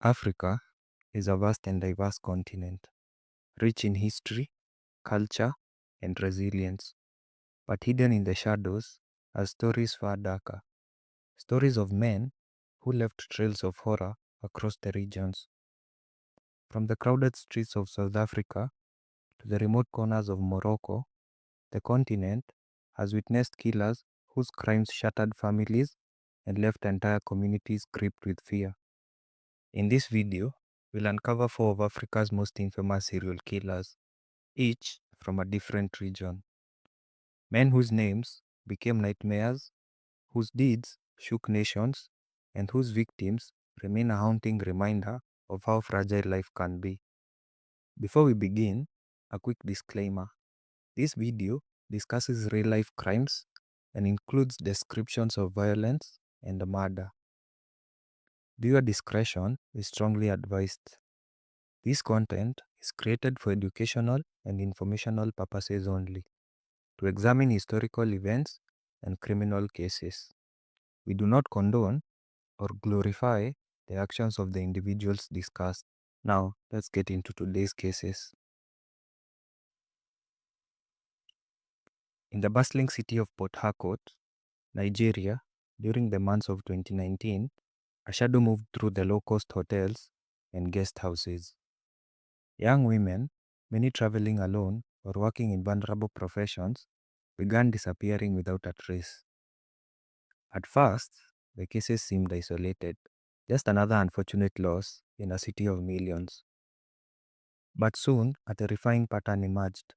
Africa is a vast and diverse continent, rich in history, culture, and resilience. But hidden in the shadows are stories far darker. Stories of men who left trails of horror across the regions. From the crowded streets of South Africa to the remote corners of Morocco, the continent has witnessed killers whose crimes shattered families and left entire communities gripped with fear. In this video, we'll uncover four of Africa's most infamous serial killers, each from a different region. Men whose names became nightmares, whose deeds shook nations, and whose victims remain a haunting reminder of how fragile life can be. Before we begin, a quick disclaimer. This video discusses real-life crimes and includes descriptions of violence and murder. Viewer discretion is strongly advised. This content is created for educational and informational purposes only, to examine historical events and criminal cases. We do not condone or glorify the actions of the individuals discussed. Now, let's get into today's cases. In the bustling city of Port Harcourt, Nigeria, during the months of 2019, a shadow moved through the low-cost hotels and guest houses. Young women, many traveling alone or working in vulnerable professions, began disappearing without a trace. At first, the cases seemed isolated, just another unfortunate loss in a city of millions. But soon, a terrifying pattern emerged.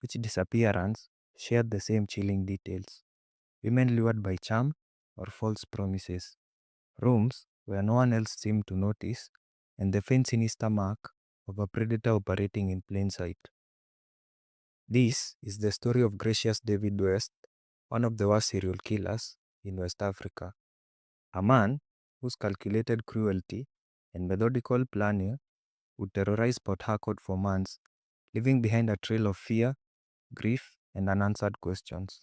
Each disappearance shared the same chilling details. Women lured by charm or false promises. Rooms where no one else seemed to notice, and the faint sinister mark of a predator operating in plain sight. This is the story of Gracious David West, one of the worst serial killers in West Africa. A man whose calculated cruelty and methodical planning would terrorize Port Harcourt for months, leaving behind a trail of fear, grief, and unanswered questions.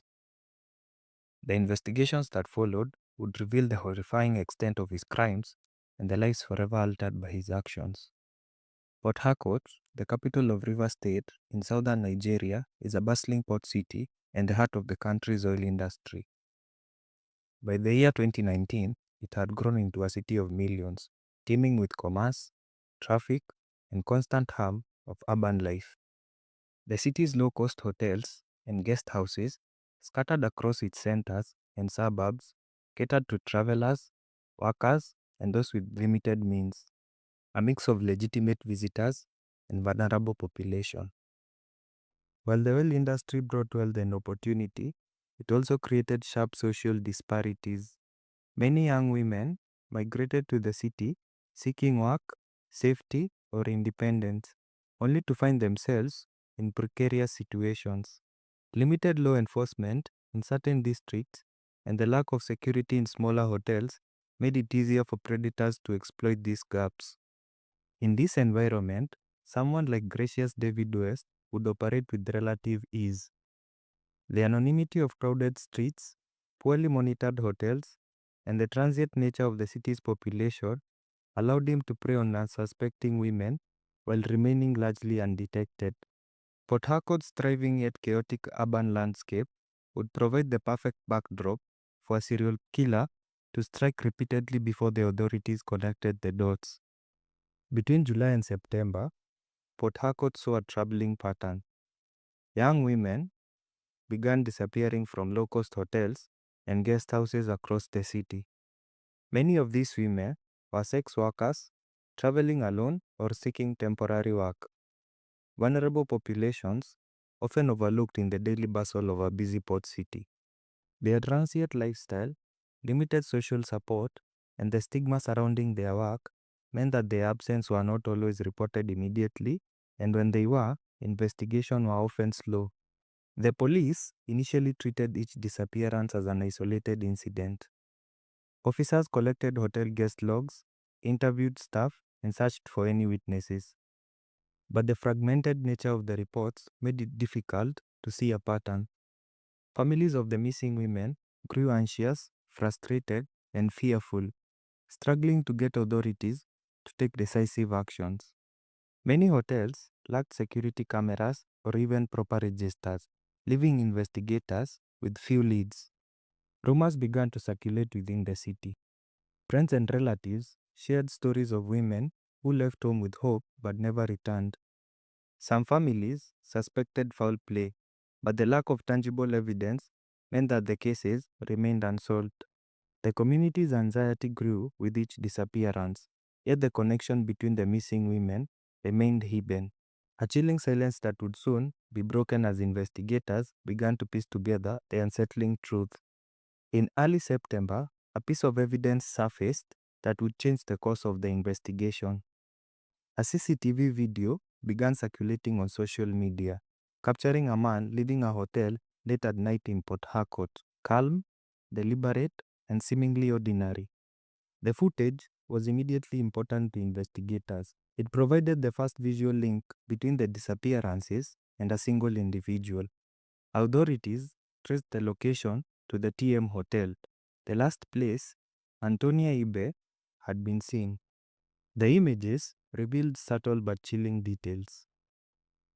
The investigations that followed would reveal the horrifying extent of his crimes and the lives forever altered by his actions. Port Harcourt, the capital of Rivers State in southern Nigeria, is a bustling port city and the heart of the country's oil industry. By the year 2019, it had grown into a city of millions, teeming with commerce, traffic, and constant hum of urban life. The city's low-cost hotels and guest houses, scattered across its centers and suburbs, catered to travelers, workers, and those with limited means, a mix of legitimate visitors and vulnerable population. While the oil industry brought wealth and opportunity, it also created sharp social disparities. Many young women migrated to the city seeking work, safety, or independence, only to find themselves in precarious situations. Limited law enforcement in certain districts and the lack of security in smaller hotels made it easier for predators to exploit these gaps. In this environment, someone like Gracious David West would operate with relative ease. The anonymity of crowded streets, poorly monitored hotels, and the transient nature of the city's population allowed him to prey on unsuspecting women while remaining largely undetected. Port Harcourt's thriving yet chaotic urban landscape would provide the perfect backdrop for a serial killer to strike repeatedly before the authorities connected the dots. Between July and September, Port Harcourt saw a troubling pattern. Young women began disappearing from low-cost hotels and guest houses across the city. Many of these women were sex workers, traveling alone or seeking temporary work. Vulnerable populations often overlooked in the daily bustle of a busy port city. Their transient lifestyle, limited social support, and the stigma surrounding their work meant that their absence were not always reported immediately, and when they were, investigations were often slow. The police initially treated each disappearance as an isolated incident. Officers collected hotel guest logs, interviewed staff, and searched for any witnesses. But the fragmented nature of the reports made it difficult to see a pattern. Families of the missing women grew anxious, frustrated, and fearful, struggling to get authorities to take decisive actions. Many hotels lacked security cameras or even proper registers, leaving investigators with few leads. Rumors began to circulate within the city. Friends and relatives shared stories of women who left home with hope but never returned. Some families suspected foul play, but the lack of tangible evidence meant that the cases remained unsolved. The community's anxiety grew with each disappearance, yet the connection between the missing women remained hidden. A chilling silence that would soon be broken as investigators began to piece together the unsettling truth. In early September, a piece of evidence surfaced that would change the course of the investigation. A CCTV video began circulating on social media, capturing a man leaving a hotel late at night in Port Harcourt, calm, deliberate, and seemingly ordinary. The footage was immediately important to investigators. It provided the first visual link between the disappearances and a single individual. Authorities traced the location to the TM Hotel, the last place Antonia Ibe had been seen. The images revealed subtle but chilling details.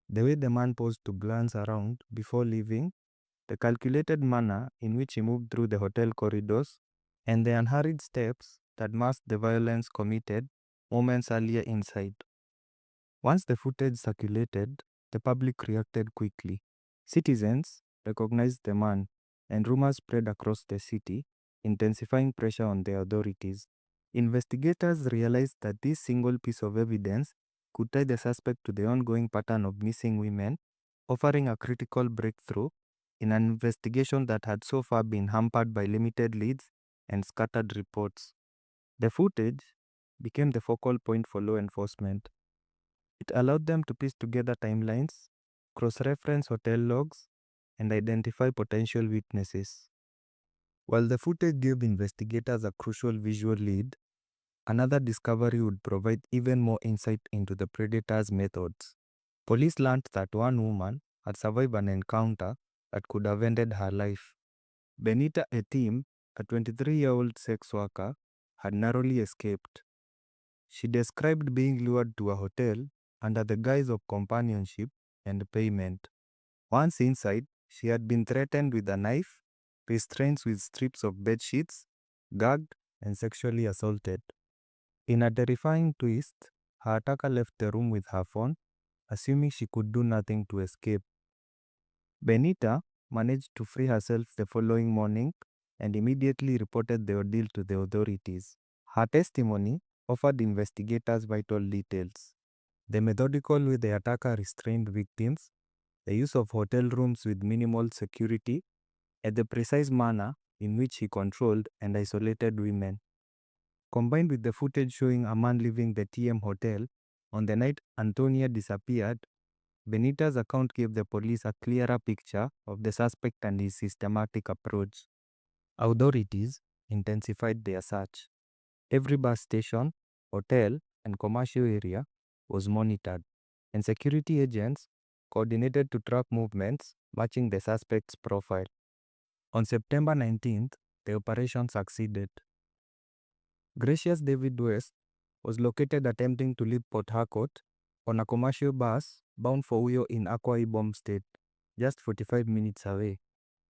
The way the man paused to glance around before leaving, the calculated manner in which he moved through the hotel corridors, and the unhurried steps that masked the violence committed moments earlier inside. Once the footage circulated, the public reacted quickly. Citizens recognized the man, and rumors spread across the city, intensifying pressure on the authorities. Investigators realized that this single piece of evidence could tie the suspect to the ongoing pattern of missing women, offering a critical breakthrough in an investigation that had so far been hampered by limited leads and scattered reports. The footage became the focal point for law enforcement. It allowed them to piece together timelines, cross-reference hotel logs, and identify potential witnesses. While the footage gave investigators a crucial visual lead, another discovery would provide even more insight into the predator's methods. Police learned that one woman had survived an encounter that could have ended her life. Benita Etim, a 23-year-old sex worker, had narrowly escaped. She described being lured to a hotel under the guise of companionship and payment. Once inside, she had been threatened with a knife, restrained with strips of bed sheets, gagged, and sexually assaulted. In a terrifying twist, her attacker left the room with her phone, assuming she could do nothing to escape. Benita managed to free herself the following morning and immediately reported the ordeal to the authorities. Her testimony offered investigators vital details: the methodical way the attacker restrained victims, the use of hotel rooms with minimal security, and the precise manner in which he controlled and isolated women. Combined with the footage showing a man leaving the TM hotel on the night Antonia disappeared, Benita's account gave the police a clearer picture of the suspect and his systematic approach. Authorities intensified their search. Every bus station, hotel, and commercial area was monitored, and security agents coordinated to track movements matching the suspect's profile. On September 19th, the operation succeeded. Gracious David West was located attempting to leave Port Harcourt on a commercial bus bound for Uyo in Akwa Ibom State, just 45 minutes away.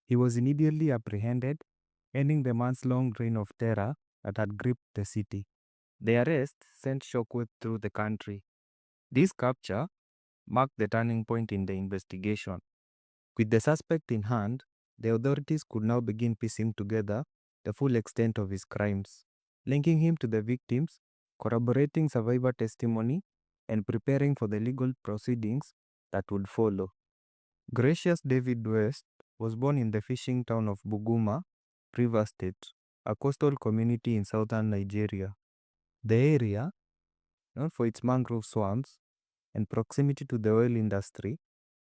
He was immediately apprehended, ending the months-long reign of terror that had gripped the city. The arrest sent shockwave through the country. This capture marked the turning point in the investigation. With the suspect in hand, the authorities could now begin piecing together the full extent of his crimes, linking him to the victims, corroborating survivor testimony, and preparing for the legal proceedings that would follow. Gracious David West was born in the fishing town of Buguma, Rivers State, a coastal community in southern Nigeria. The area, known for its mangrove swamps and proximity to the oil industry,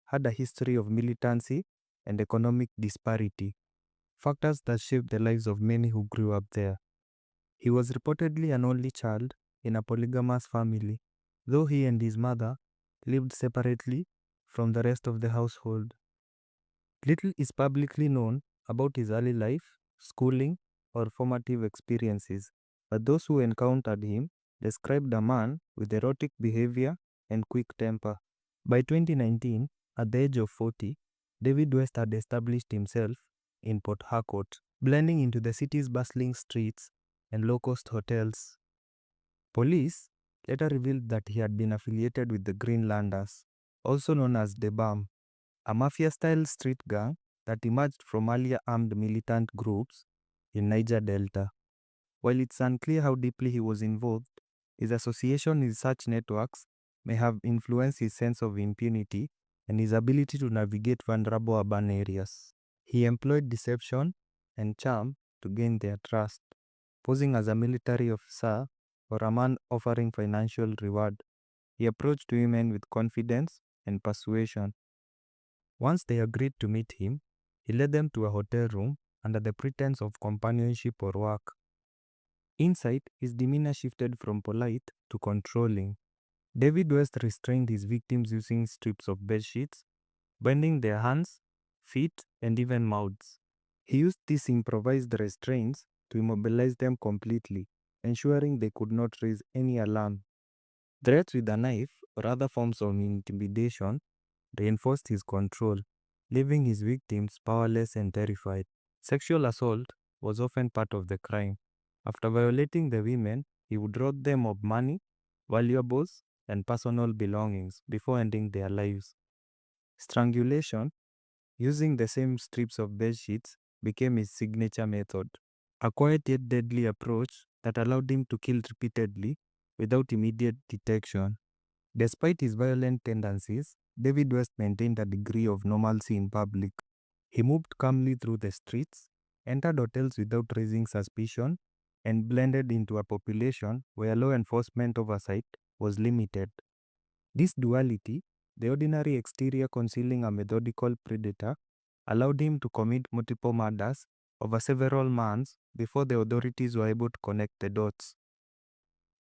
had a history of militancy and economic disparity, factors that shaped the lives of many who grew up there. He was reportedly an only child in a polygamous family, though he and his mother lived separately from the rest of the household. Little is publicly known about his early life, schooling, or formative experiences, but those who encountered him described a man with erratic behavior and quick temper. By 2019, at the age of 40, David West had established himself in Port Harcourt, blending into the city's bustling streets and low-cost hotels. Police later revealed that he had been affiliated with the Greenlanders, also known as the BAM, a mafia-style street gang that emerged from earlier armed militant groups in Niger Delta. While it's unclear how deeply he was involved, his association with such networks may have influenced his sense of impunity and his ability to navigate vulnerable urban areas. He employed deception and charm to gain their trust, posing as a military officer or a man offering financial reward. He approached women with confidence and persuasion. Once they agreed to meet him, he led them to a hotel room under the pretense of companionship or work. Inside, his demeanor shifted from polite to controlling. David West restrained his victims using strips of bedsheets, bending their hands, feet, and even mouths. He used these improvised restraints to immobilize them completely, ensuring they could not raise any alarm. Threats with a knife or other forms of intimidation reinforced his control, leaving his victims powerless and terrified. Sexual assault was often part of the crime. After violating the women, he would rob them of money, valuables, and personal belongings before ending their lives. Strangulation, using the same strips of bedsheets, became his signature method, a quiet yet deadly approach that allowed him to kill repeatedly without immediate detection. Despite his violent tendencies, David West maintained a degree of normalcy in public. He moved calmly through the streets, entered hotels without raising suspicion, and blended into a population where law enforcement oversight was limited. This duality, the ordinary exterior concealing a methodical predator, allowed him to commit multiple murders over several months before the authorities were able to connect the dots.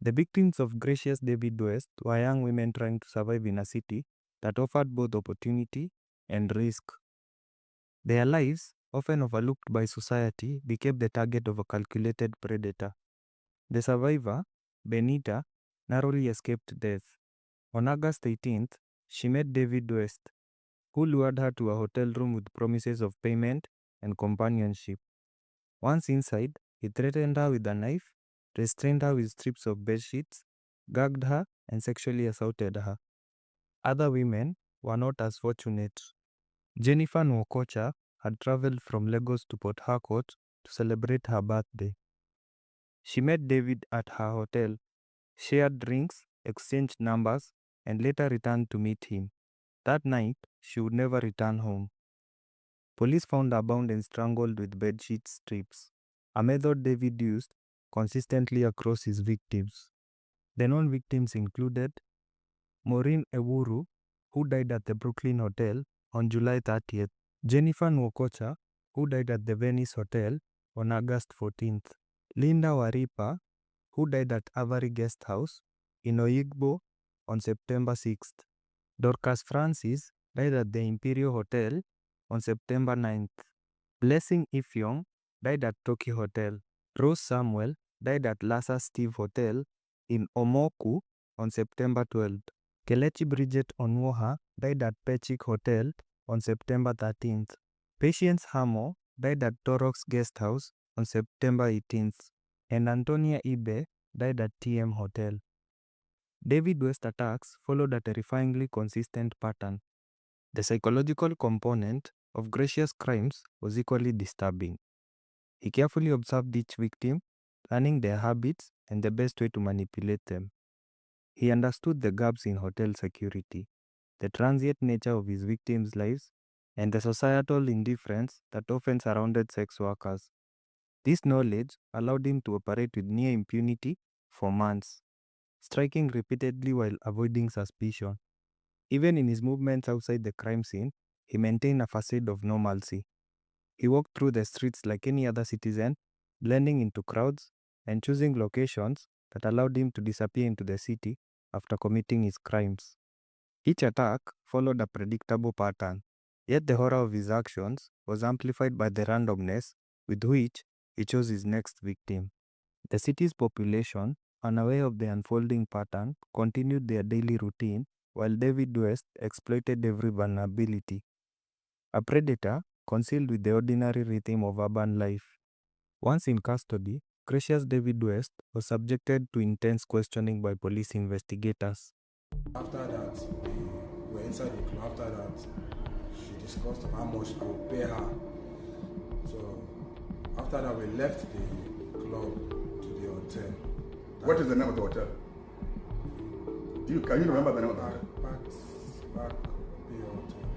The victims of gracious David West were young women trying to survive in a city that offered both opportunity and risk. Their lives, often overlooked by society, became the target of a calculated predator. The survivor, Benita, narrowly escaped death. On August 18th, she met David West, who lured her to a hotel room with promises of payment and companionship. Once inside, he threatened her with a knife, restrained her with strips of bedsheets, gagged her, and sexually assaulted her. Other women were not as fortunate. Jennifer Nwokocha had traveled from Lagos to Port Harcourt to celebrate her birthday. She met David at her hotel, shared drinks, exchanged numbers, and later returned to meet him. That night, she would never return home. Police found her bound and strangled with bedsheet strips, a method David used consistently across his victims. The known victims included Maureen Ewuru, who died at the Brooklyn Hotel on July 30th, Jennifer Nwokocha, who died at the Venice Hotel on August 14th, Linda Waripa, who died at Avery Guest House in Oyigbo on September 6th, Dorcas Francis died at the Imperial Hotel on September 9th, Blessing Ifyong died at Toki Hotel, Rose Samuel died at Lassa Steve Hotel in Omoku on September 12th, Kelechi Bridget Onwoha died at Pechik Hotel on September 13th. Patience Hamo died at Torox Guest House on September 18th, and Antonia Ibe died at TM Hotel. David West attacks followed a terrifyingly consistent pattern. The psychological component of Gracious crimes was equally disturbing. He carefully observed each victim, learning their habits and the best way to manipulate them. He understood the gaps in hotel security, the transient nature of his victims' lives, and the societal indifference that often surrounded sex workers. This knowledge allowed him to operate with near impunity for months, striking repeatedly while avoiding suspicion. Even in his movements outside the crime scene, he maintained a facade of normalcy. He walked through the streets like any other citizen, blending into crowds and choosing locations that allowed him to disappear into the city after committing his crimes. Each attack followed a predictable pattern, yet the horror of his actions was amplified by the randomness with which he chose his next victim. The city's population unaware of the unfolding pattern, continued their daily routine while David West exploited every vulnerability. A predator concealed with the ordinary rhythm of urban life. Once in custody, Gracious David West was subjected to intense questioning by police investigators. After that, we were inside the club. After that, she discussed how much I would pay her. So after that, we left the club to the hotel. What is the name of the hotel? Can you remember the name of the hotel? Back the hotel.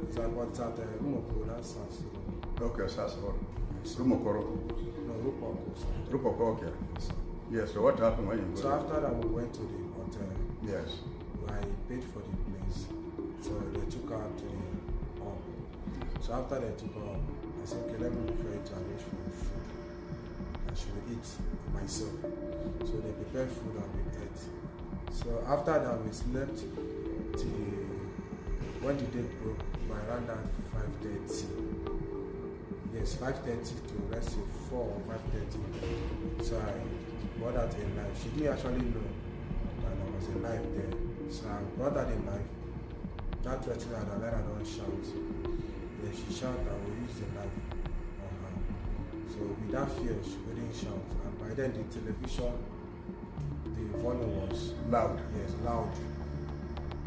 It's at Rumokoro, that's Sithole. Okay, Sithole. Rumokoro. No, Rumokoro. Rumokoro, okay. Yes, so what happened when you go? So after that, we went to the hotel. Yes. I paid for the place. So they took her to the hall. So after they took her, I said, okay, let me prefer to arrange for food. And she will eat myself. So they prepared food and we ate. So after that, we slept till when the day broke by around that 5:30. Yes, 5:30 to let's say 4 or 5:30. So I bought out a knife. She didn't actually know that there was a knife there. So I brought out a knife. That threatened her that let her don't shout. If she shouted, I will use the knife on her. So without fear, she wouldn't shout. And by then the television, the volume was loud. Yes, loud.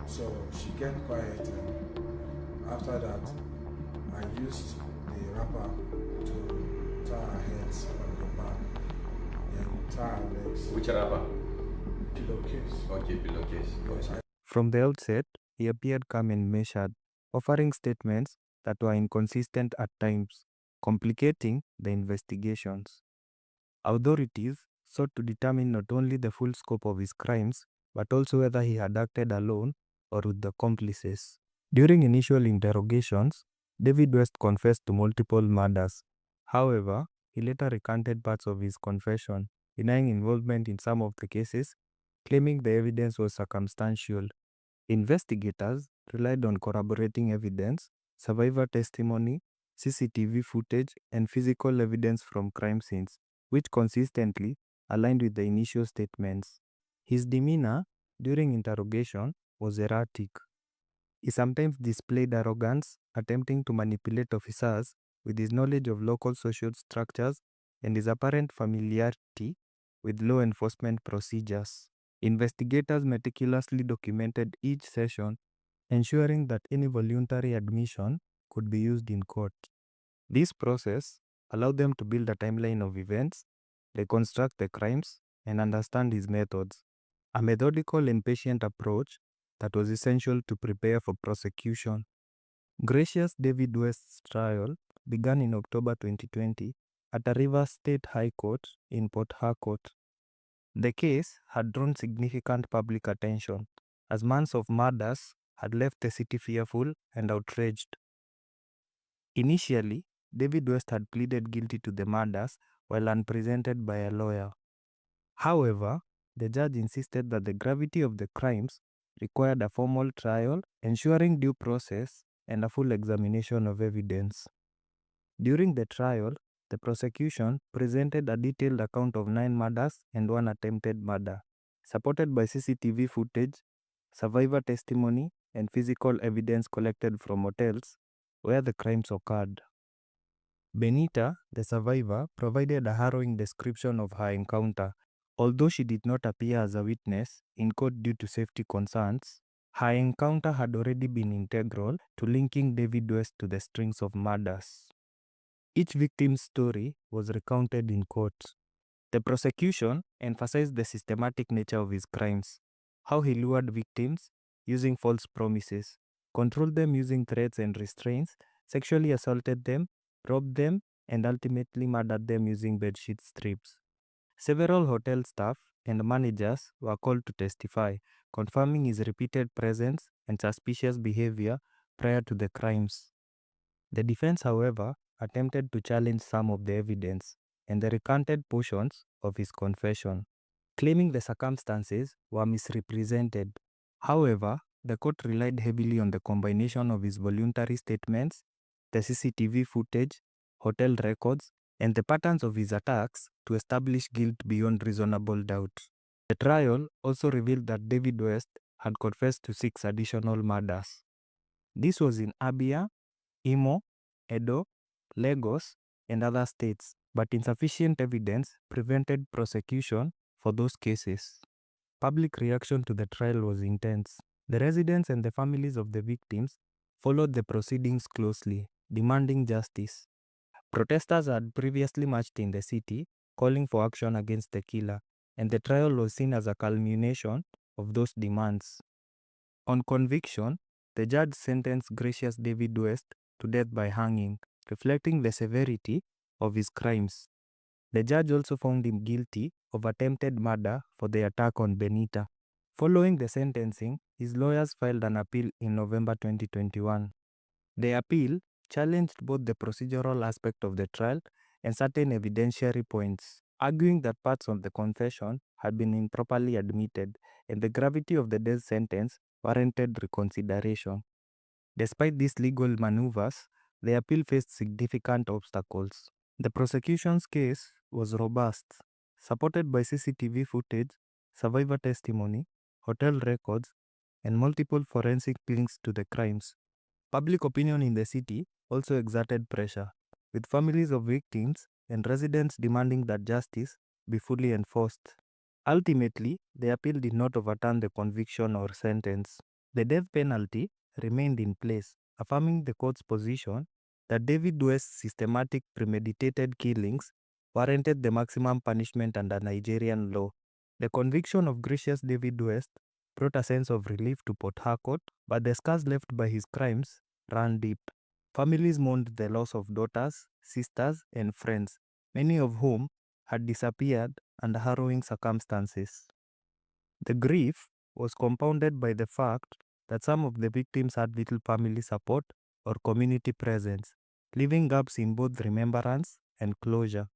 So she kept quiet, and after that, I used the wrapper to tie her hands from the back and tie her legs. Which wrapper? Pillowcase. Okay, pillowcase. Yes. From the outset, he appeared calm and measured, offering statements that were inconsistent at times, complicating the investigations. Authorities sought to determine not only the full scope of his crimes, but also whether he had acted alone or with accomplices. During initial interrogations, David West confessed to multiple murders. However, he later recanted parts of his confession, denying involvement in some of the cases, claiming the evidence was circumstantial. Investigators relied on corroborating evidence, survivor testimony, CCTV footage, and physical evidence from crime scenes, which consistently aligned with the initial statements. His demeanor during interrogation was erratic. He sometimes displayed arrogance, attempting to manipulate officers with his knowledge of local social structures and his apparent familiarity with law enforcement procedures. Investigators meticulously documented each session, ensuring that any voluntary admission could be used in court. This process allowed them to build a timeline of events, reconstruct the crimes, and understand his methods. A methodical and patient approach that was essential to prepare for prosecution. Gracious David West's trial began in October 2020 at a Rivers State High Court in Port Harcourt. The case had drawn significant public attention, as months of murders had left the city fearful and outraged. Initially, David West had pleaded guilty to the murders while unrepresented by a lawyer. However, the judge insisted that the gravity of the crimes required a formal trial, ensuring due process and a full examination of evidence. During the trial, the prosecution presented a detailed account of 9 murders and 1 attempted murder, supported by CCTV footage, survivor testimony, and physical evidence collected from hotels where the crimes occurred. Benita, the survivor, provided a harrowing description of her encounter. Although she did not appear as a witness in court due to safety concerns, her encounter had already been integral to linking David West to the strings of murders. Each victim's story was recounted in court. The prosecution emphasized the systematic nature of his crimes, how he lured victims using false promises, controlled them using threats and restraints, sexually assaulted them, robbed them, and ultimately murdered them using bedsheet strips. Several hotel staff and managers were called to testify, confirming his repeated presence and suspicious behavior prior to the crimes. The defense, however, attempted to challenge some of the evidence and the recanted portions of his confession, claiming the circumstances were misrepresented. However, the court relied heavily on the combination of his voluntary statements, the CCTV footage, hotel records, and the patterns of his attacks to establish guilt beyond reasonable doubt. The trial also revealed that David West had confessed to 6 additional murders. This was in Abia, Imo, Edo, Lagos, and other states, but insufficient evidence prevented prosecution for those cases. Public reaction to the trial was intense. The residents and the families of the victims followed the proceedings closely, demanding justice. Protesters had previously marched in the city, calling for action against the killer, and the trial was seen as a culmination of those demands. On conviction, the judge sentenced Gracious David West to death by hanging, reflecting the severity of his crimes. The judge also found him guilty of attempted murder for the attack on Benita. Following the sentencing, his lawyers filed an appeal in November 2021. The appeal challenged both the procedural aspect of the trial and certain evidentiary points, arguing that parts of the confession had been improperly admitted and the gravity of the death sentence warranted reconsideration. Despite these legal maneuvers, the appeal faced significant obstacles. The prosecution's case was robust, supported by CCTV footage, survivor testimony, hotel records, and multiple forensic links to the crimes. Public opinion in the city also exerted pressure, with families of victims and residents demanding that justice be fully enforced. Ultimately, the appeal did not overturn the conviction or sentence. The death penalty remained in place, affirming the court's position that David West's systematic premeditated killings warranted the maximum punishment under Nigerian law. The conviction of Gracious David West brought a sense of relief to Port Harcourt, but the scars left by his crimes ran deep. Families mourned the loss of daughters, sisters, and friends, many of whom had disappeared under harrowing circumstances. The grief was compounded by the fact that some of the victims had little family support or community presence, leaving gaps in both remembrance and closure.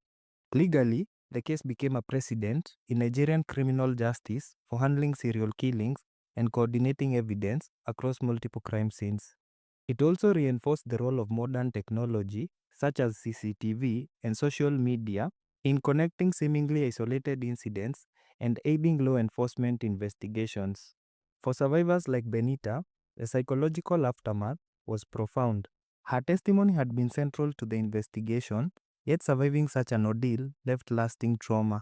Legally, the case became a precedent in Nigerian criminal justice for handling serial killings and coordinating evidence across multiple crime scenes. It also reinforced the role of modern technology, such as CCTV and social media, in connecting seemingly isolated incidents and aiding law enforcement investigations. For survivors like Benita, the psychological aftermath was profound. Her testimony had been central to the investigation, yet surviving such an ordeal left lasting trauma.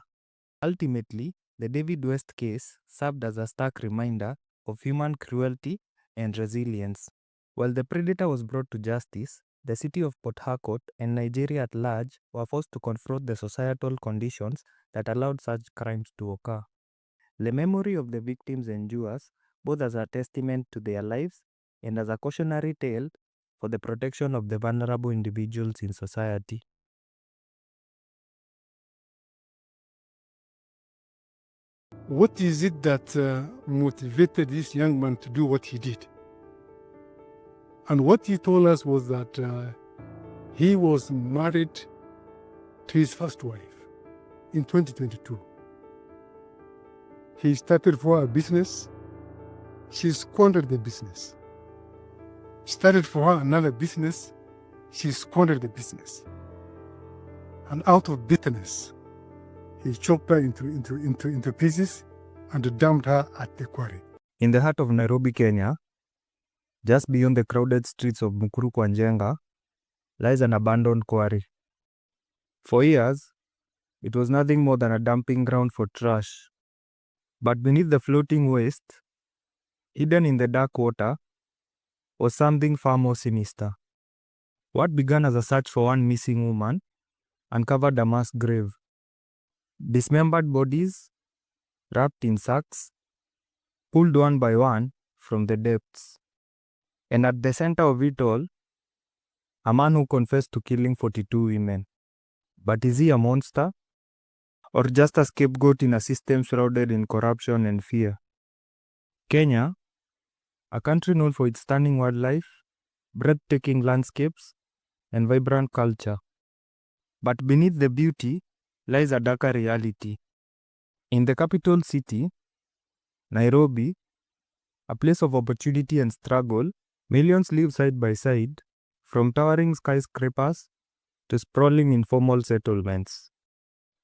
Ultimately, the David West case served as a stark reminder of human cruelty and resilience. While the predator was brought to justice, the city of Port Harcourt and Nigeria at large were forced to confront the societal conditions that allowed such crimes to occur. The memory of the victims endures both as a testament to their lives and as a cautionary tale for the protection of the vulnerable individuals in society. What is it that motivated this young man to do what he did? And what he told us was that he was married to his first wife in 2022. He started for a business. She squandered the business. Started for her another business. She squandered the business. And out of bitterness, he chopped her into pieces and dumped her at the quarry. In the heart of Nairobi, Kenya, just beyond the crowded streets of Mukuru kwa Njenga, lies an abandoned quarry. For years, it was nothing more than a dumping ground for trash. But beneath the floating waste, hidden in the dark water, was something far more sinister. What began as a search for one missing woman uncovered a mass grave. Dismembered bodies, wrapped in sacks, pulled one by one from the depths. And at the center of it all, a man who confessed to killing 42 women. But is he a monster? Or just a scapegoat in a system shrouded in corruption and fear? Kenya, a country known for its stunning wildlife, breathtaking landscapes, and vibrant culture. But beneath the beauty lies a darker reality. In the capital city, Nairobi, a place of opportunity and struggle, millions live side by side, from towering skyscrapers to sprawling informal settlements.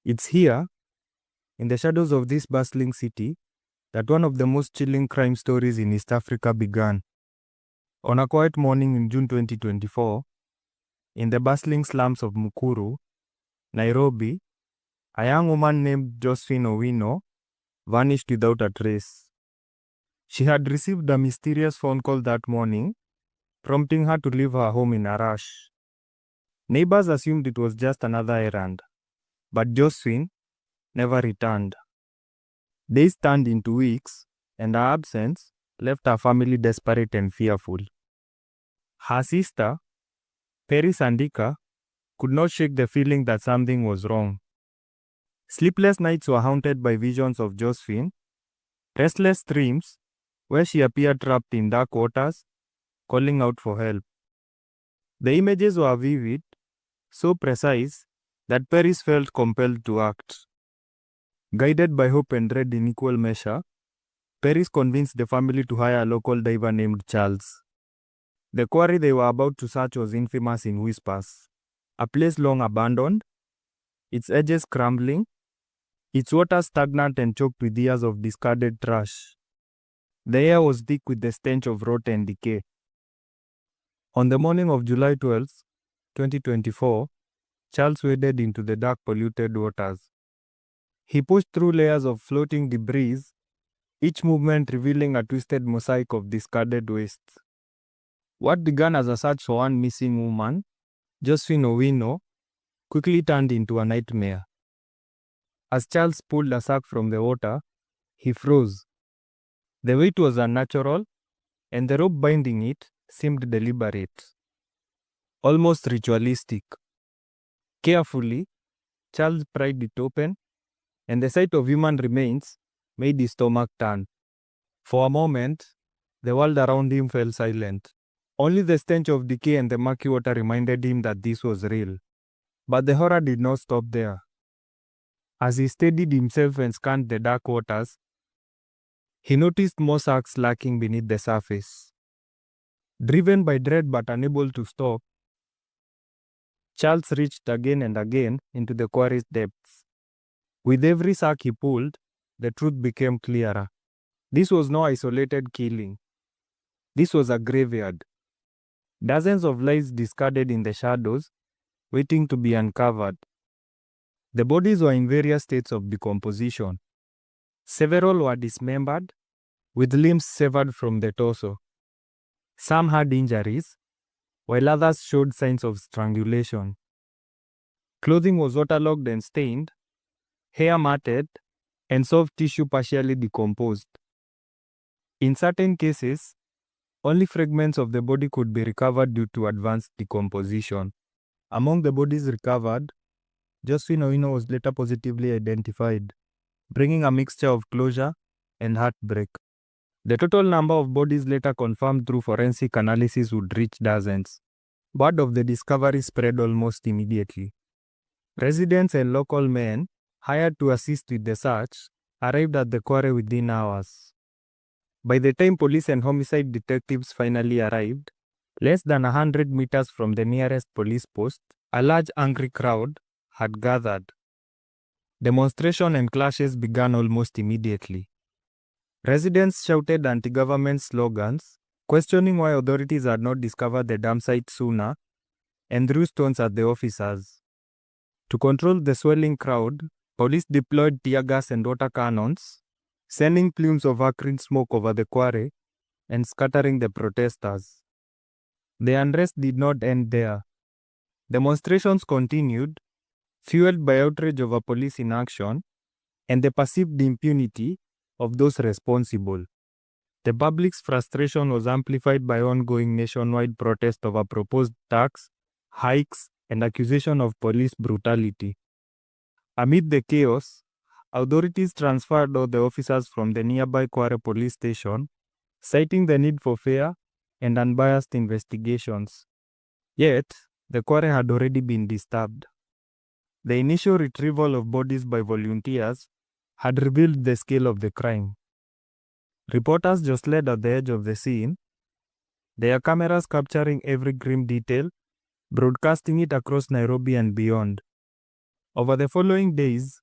It's here, in the shadows of this bustling city, that one of the most chilling crime stories in East Africa began. On a quiet morning in June 2024, in the bustling slums of Mukuru, Nairobi, a young woman named Josephine Owino vanished without a trace. She had received a mysterious phone call that morning, prompting her to leave her home in a rush. Neighbors assumed it was just another errand, but Josephine never returned. Days turned into weeks, and her absence left her family desperate and fearful. Her sister, Perry Sandika, could not shake the feeling that something was wrong. Sleepless nights were haunted by visions of Josephine, restless dreams where she appeared trapped in dark waters, calling out for help. The images were vivid, so precise that Paris felt compelled to act. Guided by hope and dread in equal measure, Paris convinced the family to hire a local diver named Charles. The quarry they were about to search was infamous in whispers, a place long abandoned, its edges crumbling, its water stagnant and choked with years of discarded trash. The air was thick with the stench of rot and decay. On the morning of July 12, 2024, Charles waded into the dark, polluted waters. He pushed through layers of floating debris, each movement revealing a twisted mosaic of discarded wastes. What began as a search for one missing woman, Josephine Owino, quickly turned into a nightmare. As Charles pulled a sack from the water, he froze. The weight was unnatural, and the rope binding it seemed deliberate, almost ritualistic. Carefully, Charles pried it open, and the sight of human remains made his stomach turn. For a moment, the world around him fell silent. Only the stench of decay and the murky water reminded him that this was real. But the horror did not stop there. As he steadied himself and scanned the dark waters, he noticed more sacks lurking beneath the surface. Driven by dread but unable to stop, Charles reached again and again into the quarry's depths. With every sack he pulled, the truth became clearer. This was no isolated killing. This was a graveyard. Dozens of lives discarded in the shadows, waiting to be uncovered. The bodies were in various states of decomposition. Several were dismembered, with limbs severed from the torso. Some had injuries, while others showed signs of strangulation. Clothing was waterlogged and stained, hair matted, and soft tissue partially decomposed. In certain cases, only fragments of the body could be recovered due to advanced decomposition. Among the bodies recovered, Josephine Owino was later positively identified, bringing a mixture of closure and heartbreak. The total number of bodies later confirmed through forensic analysis would reach dozens. Word of the discovery spread almost immediately. Residents and local men, hired to assist with the search, arrived at the quarry within hours. By the time police and homicide detectives finally arrived, less than 100 meters from the nearest police post, a large angry crowd had gathered. Demonstration and clashes began almost immediately. Residents shouted anti-government slogans, questioning why authorities had not discovered the dam site sooner, and threw stones at the officers. To control the swelling crowd, police deployed tear gas and water cannons, sending plumes of acrid smoke over the quarry and scattering the protesters. The unrest did not end there. Demonstrations continued, fueled by outrage over police inaction and the perceived impunity of those responsible. The public's frustration was amplified by ongoing nationwide protest over proposed tax hikes and accusation of police brutality. Amid the chaos, authorities transferred all the officers from the nearby Kware police station, citing the need for fair and unbiased investigations. Yet, the Kware had already been disturbed. The initial retrieval of bodies by volunteers had revealed the scale of the crime. Reporters jostled at the edge of the scene, their cameras capturing every grim detail broadcasting it across Nairobi and beyond. Over the following days,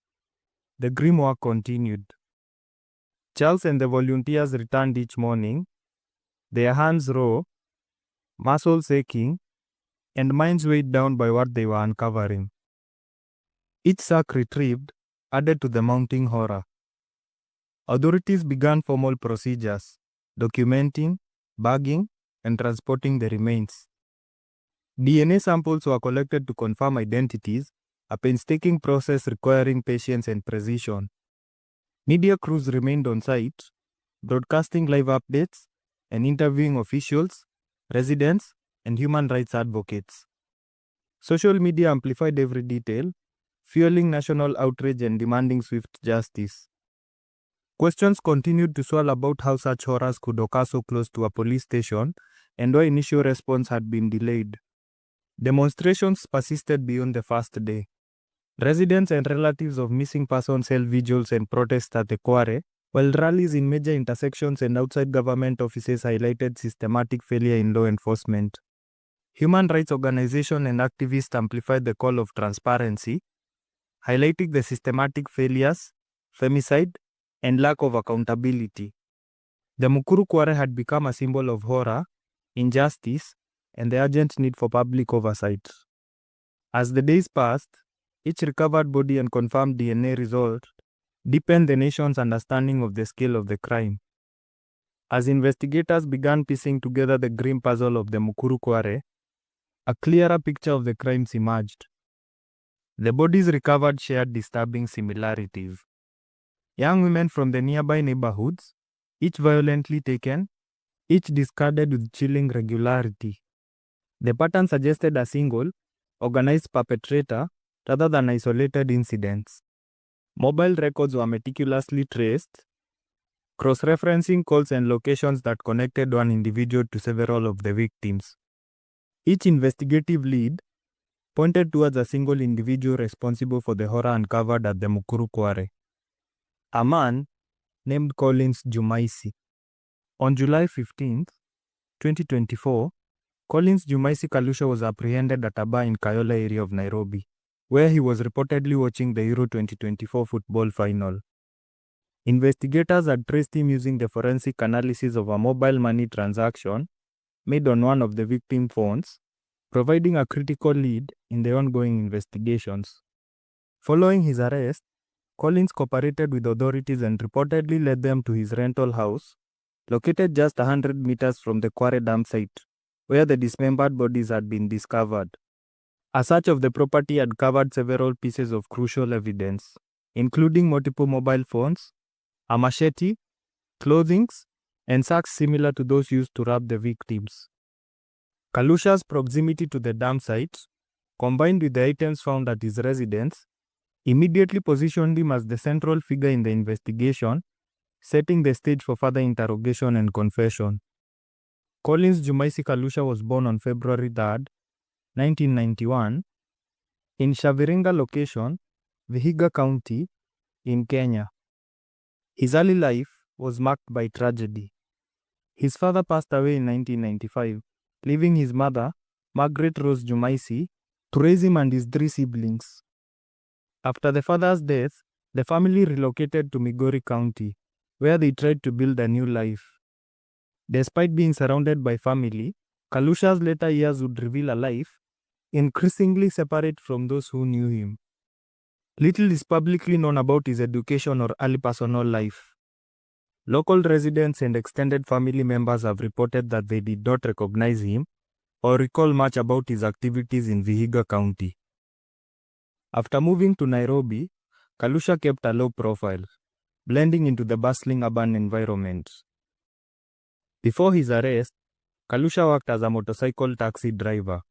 the grim work continued. Charles and the volunteers returned each morning, their hands raw, muscles aching, and minds weighed down by what they were uncovering. Each sack retrieved added to the mounting horror. Authorities began formal procedures, documenting, bagging, and transporting the remains. DNA samples were collected to confirm identities, a painstaking process requiring patience and precision. Media crews remained on site, broadcasting live updates and interviewing officials, residents, and human rights advocates. Social media amplified every detail, fueling national outrage and demanding swift justice. Questions continued to swirl about how such horrors could occur so close to a police station and why initial response had been delayed. Demonstrations persisted beyond the first day. Residents and relatives of missing persons held vigils and protests at the quarry, while rallies in major intersections and outside government offices highlighted systematic failure in law enforcement. Human rights organizations and activists amplified the call of transparency, highlighting the systematic failures, femicide, and lack of accountability. The Mukuru Quarry had become a symbol of horror, injustice, and the urgent need for public oversight. As the days passed, each recovered body and confirmed DNA result deepened the nation's understanding of the scale of the crime. As investigators began piecing together the grim puzzle of the Mukuru Quarry, a clearer picture of the crimes emerged. The bodies recovered shared disturbing similarities. Young women from the nearby neighborhoods, each violently taken, each discarded with chilling regularity. The pattern suggested a single, organized perpetrator rather than isolated incidents. Mobile records were meticulously traced, cross-referencing calls and locations that connected one individual to several of the victims. Each investigative lead pointed towards a single individual responsible for the horror uncovered at the Mukuru Quarry. A man named Collins Jumaisi. On July 15, 2024, Collins Jumaisi Kalusha was apprehended at a bar in Kayole area of Nairobi, where he was reportedly watching the Euro 2024 football final. Investigators had traced him using the forensic analysis of a mobile money transaction made on one of the victim phones, providing a critical lead in the ongoing investigations. Following his arrest, Collins cooperated with authorities and reportedly led them to his rental house, located just 100 meters from the quarry dump site, where the dismembered bodies had been discovered. A search of the property had covered several pieces of crucial evidence, including multiple mobile phones, a machete, clothing, and sacks similar to those used to rob the victims. Kalusha's proximity to the dump site, combined with the items found at his residence, immediately positioned him as the central figure in the investigation, setting the stage for further interrogation and confession. Collins Jumaisi Kalusha was born on February 3, 1991, in Shaviringa location, Vihiga County, in Kenya. His early life was marked by tragedy. His father passed away in 1995, leaving his mother, Margaret Rose Jumaisi, to raise him and his 3 siblings. After the father's death, the family relocated to Migori County, where they tried to build a new life. Despite being surrounded by family, Kalusha's later years would reveal a life increasingly separate from those who knew him. Little is publicly known about his education or early personal life. Local residents and extended family members have reported that they did not recognize him or recall much about his activities in Vihiga County. After moving to Nairobi, Kalusha kept a low profile, blending into the bustling urban environment. Before his arrest, Kalusha worked as a motorcycle taxi driver,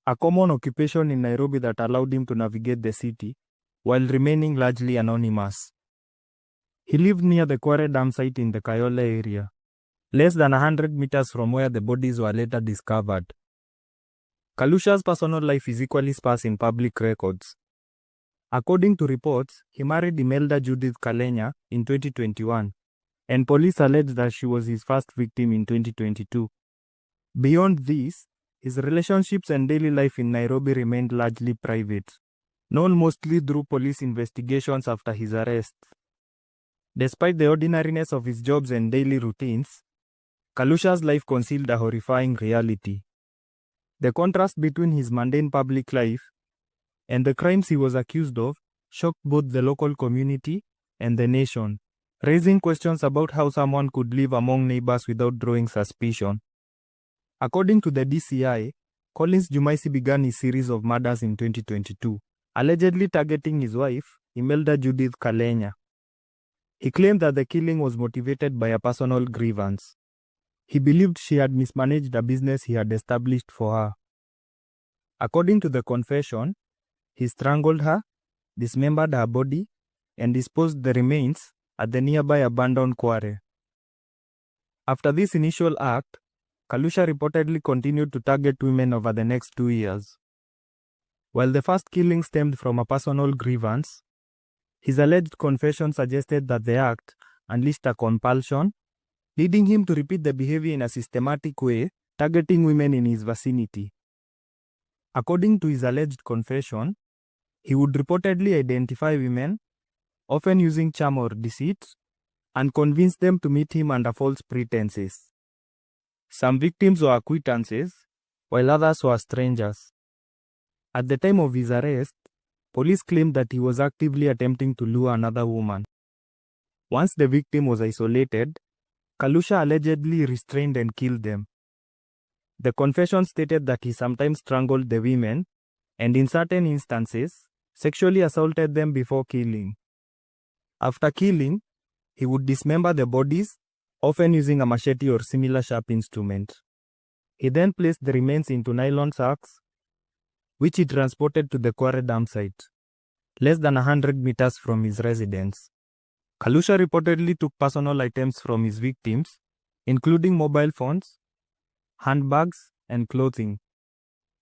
a common occupation in Nairobi that allowed him to navigate the city while remaining largely anonymous. He lived near the quarry dam site in the Kayole area, less than 100 meters from where the bodies were later discovered. Kalusha's personal life is equally sparse in public records. According to reports, he married Imelda Judith Kalenya in 2021, and police allege that she was his first victim in 2022. Beyond this, His relationships and daily life in Nairobi remained largely private, known mostly through police investigations after his arrest. Despite the ordinariness of his jobs and daily routines, Kalusha's life concealed a horrifying reality. The contrast between his mundane public life and the crimes he was accused of shocked both the local community and the nation, raising questions about how someone could live among neighbors without drawing suspicion. According to the DCI, Collins Jumaisi began his series of murders in 2022, allegedly targeting his wife, Imelda Judith Kalenya. He claimed that the killing was motivated by a personal grievance. He believed she had mismanaged a business he had established for her. According to the confession, he strangled her, dismembered her body, and disposed the remains at the nearby abandoned quarry. After this initial act, Kalusha reportedly continued to target women over the next 2 years. While the first killing stemmed from a personal grievance, his alleged confession suggested that the act unleashed a compulsion, leading him to repeat the behavior in a systematic way, targeting women in his vicinity. According to his alleged confession, he would reportedly identify women, often using charm or deceit, and convince them to meet him under false pretenses. Some victims were acquaintances, while others were strangers. At the time of his arrest, police claimed that he was actively attempting to lure another woman. Once the victim was isolated, Kalusha allegedly restrained and killed them. The confession stated that he sometimes strangled the women and, in certain instances, sexually assaulted them before killing. After killing, he would dismember the bodies, often using a machete or similar sharp instrument. He then placed the remains into nylon sacks, which he transported to the quarry dump site, less than 100 meters from his residence. Kalusha reportedly took personal items from his victims, including mobile phones, handbags, and clothing.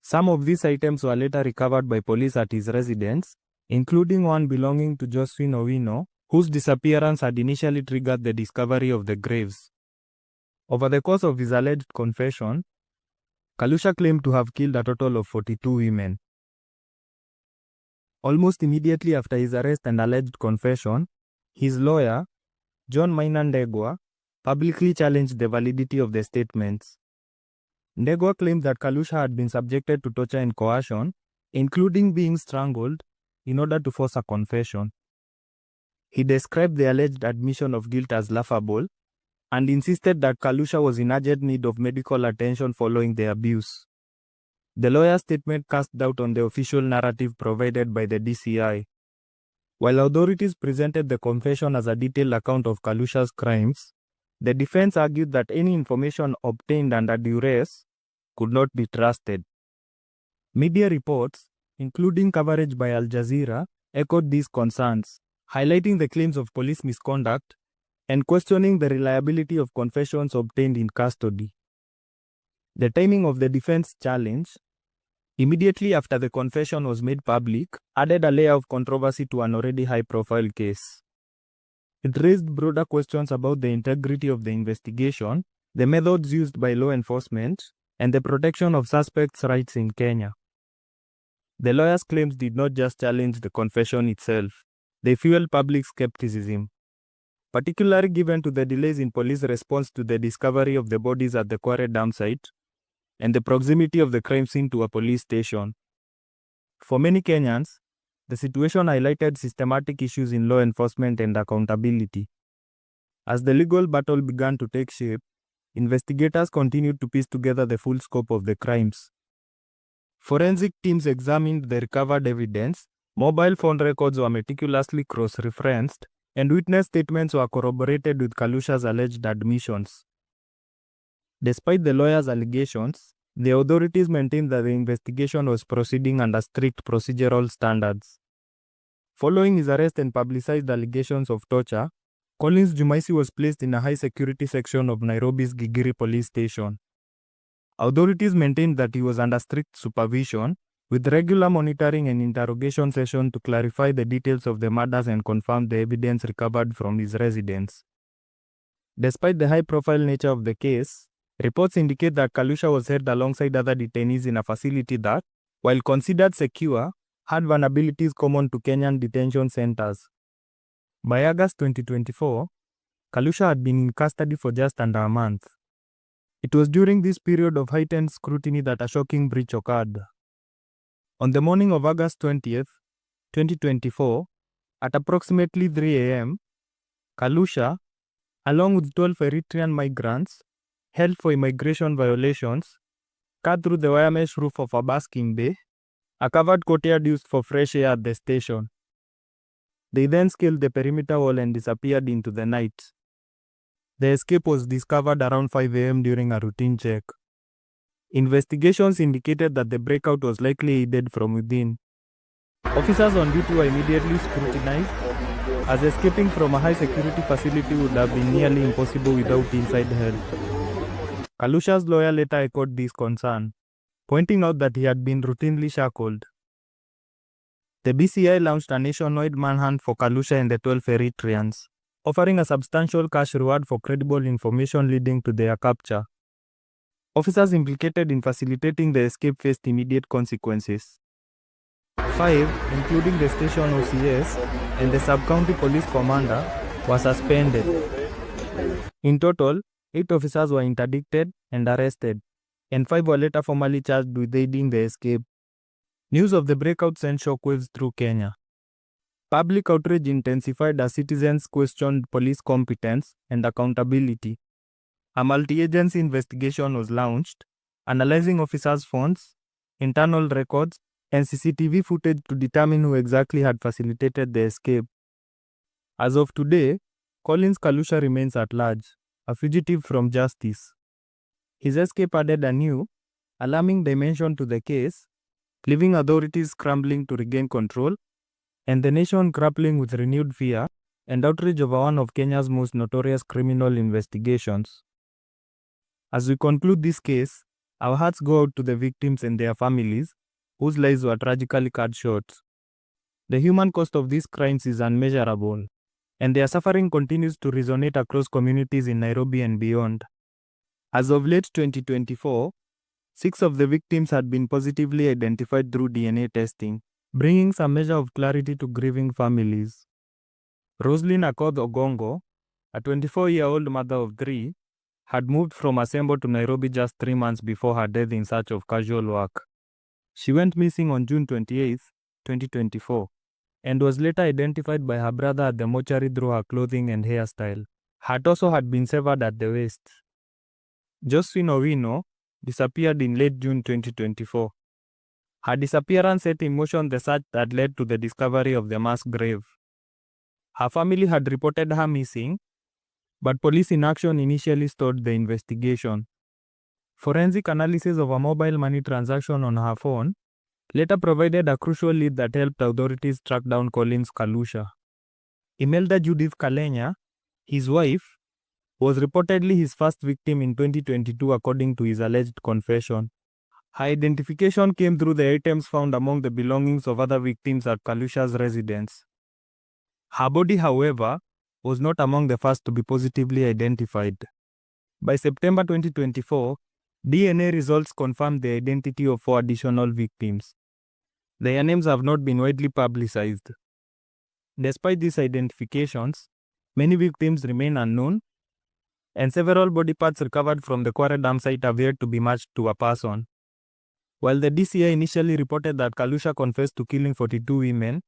Some of these items were later recovered by police at his residence, including one belonging to Josephine Owino, whose disappearance had initially triggered the discovery of the graves. Over the course of his alleged confession, Kalusha claimed to have killed a total of 42 women. Almost immediately after his arrest and alleged confession, his lawyer, John Maina Ndegwa, publicly challenged the validity of the statements. Ndegwa claimed that Kalusha had been subjected to torture and coercion, including being strangled, in order to force a confession. He described the alleged admission of guilt as laughable and insisted that Kalusha was in urgent need of medical attention following the abuse. The lawyer's statement cast doubt on the official narrative provided by the DCI. While authorities presented the confession as a detailed account of Kalusha's crimes, the defense argued that any information obtained under duress could not be trusted. Media reports, including coverage by Al Jazeera, echoed these concerns, highlighting the claims of police misconduct and questioning the reliability of confessions obtained in custody. The timing of the defense challenge, immediately after the confession was made public, added a layer of controversy to an already high-profile case. It raised broader questions about the integrity of the investigation, the methods used by law enforcement, and the protection of suspects' rights in Kenya. The lawyer's claims did not just challenge the confession itself. They fueled public skepticism, particularly given to the delays in police response to the discovery of the bodies at the quarry dump site and the proximity of the crime scene to a police station. For many Kenyans, the situation highlighted systematic issues in law enforcement and accountability. As the legal battle began to take shape, investigators continued to piece together the full scope of the crimes. Forensic teams examined the recovered evidence, mobile phone records were meticulously cross-referenced, and witness statements were corroborated with Kalusha's alleged admissions. Despite the lawyer's allegations, the authorities maintained that the investigation was proceeding under strict procedural standards. Following his arrest and publicized allegations of torture, Collins Jumaisi was placed in a high-security section of Nairobi's Gigiri police station. Authorities maintained that he was under strict supervision, with regular monitoring and interrogation sessions to clarify the details of the murders and confirm the evidence recovered from his residence. Despite the high-profile nature of the case, Reports indicate that Kalusha was held alongside other detainees in a facility that, while considered secure, had vulnerabilities common to Kenyan detention centers. By August 2024, Kalusha had been in custody for just under a month. It was during this period of heightened scrutiny that a shocking breach occurred. On the morning of August 20th, 2024, at approximately 3 a.m., Kalusha, along with 12 Eritrean migrants, held for immigration violations, cut through the wire mesh roof of a basking bay, a covered courtyard used for fresh air at the station. They then scaled the perimeter wall and disappeared into the night. The escape was discovered around 5 a.m. during a routine check. Investigations indicated that the breakout was likely aided from within. Officers on duty were immediately scrutinized, as escaping from a high-security facility would have been nearly impossible without inside help. Kalusha's lawyer later echoed this concern, pointing out that he had been routinely shackled. The BCI launched a nationwide manhunt for Kalusha and the 12 Eritreans, offering a substantial cash reward for credible information leading to their capture. Officers implicated in facilitating the escape faced immediate consequences. 5, including the station OCS and the sub-county police commander, were suspended. In total, 8 officers were interdicted and arrested, and 5 were later formally charged with aiding the escape. News of the breakout sent shockwaves through Kenya. Public outrage intensified as citizens questioned police competence and accountability. A multi-agency investigation was launched, analyzing officers' phones, internal records, and CCTV footage to determine who exactly had facilitated the escape. As of today, Collins Kalusha remains at large, a fugitive from justice. His escape added a new, alarming dimension to the case, leaving authorities scrambling to regain control, and the nation grappling with renewed fear and outrage over one of Kenya's most notorious criminal investigations. As we conclude this case, our hearts go out to the victims and their families, whose lives were tragically cut short. The human cost of these crimes is unmeasurable, and their suffering continues to resonate across communities in Nairobi and beyond. As of late 2024, 6 of the victims had been positively identified through DNA testing, bringing some measure of clarity to grieving families. Roslyn Akoth Ogongo, a 24-year-old mother of 3, had moved from Asembo to Nairobi just 3 months before her death in search of casual work. She went missing on June 28, 2024, and was later identified by her brother at the mortuary through her clothing and hairstyle. Her torso had been severed at the waist. Josephine Owino disappeared in late June 2024. Her disappearance set in motion the search that led to the discovery of the mass grave. Her family had reported her missing, but police inaction initially stalled the investigation. Forensic analysis of a mobile money transaction on her phone later provided a crucial lead that helped authorities track down Collins Kalusha. Imelda Judith Kalenya, his wife, was reportedly his first victim in 2022 according to his alleged confession. Her identification came through the items found among the belongings of other victims at Kalusha's residence. Her body, however, was not among the first to be positively identified. By September 2024, DNA results confirmed the identity of 4 additional victims. Their names have not been widely publicized. Despite these identifications, many victims remain unknown, and several body parts recovered from the Kware Dam site have yet to be matched to a person. While the DCI initially reported that Kalusha confessed to killing 42 women,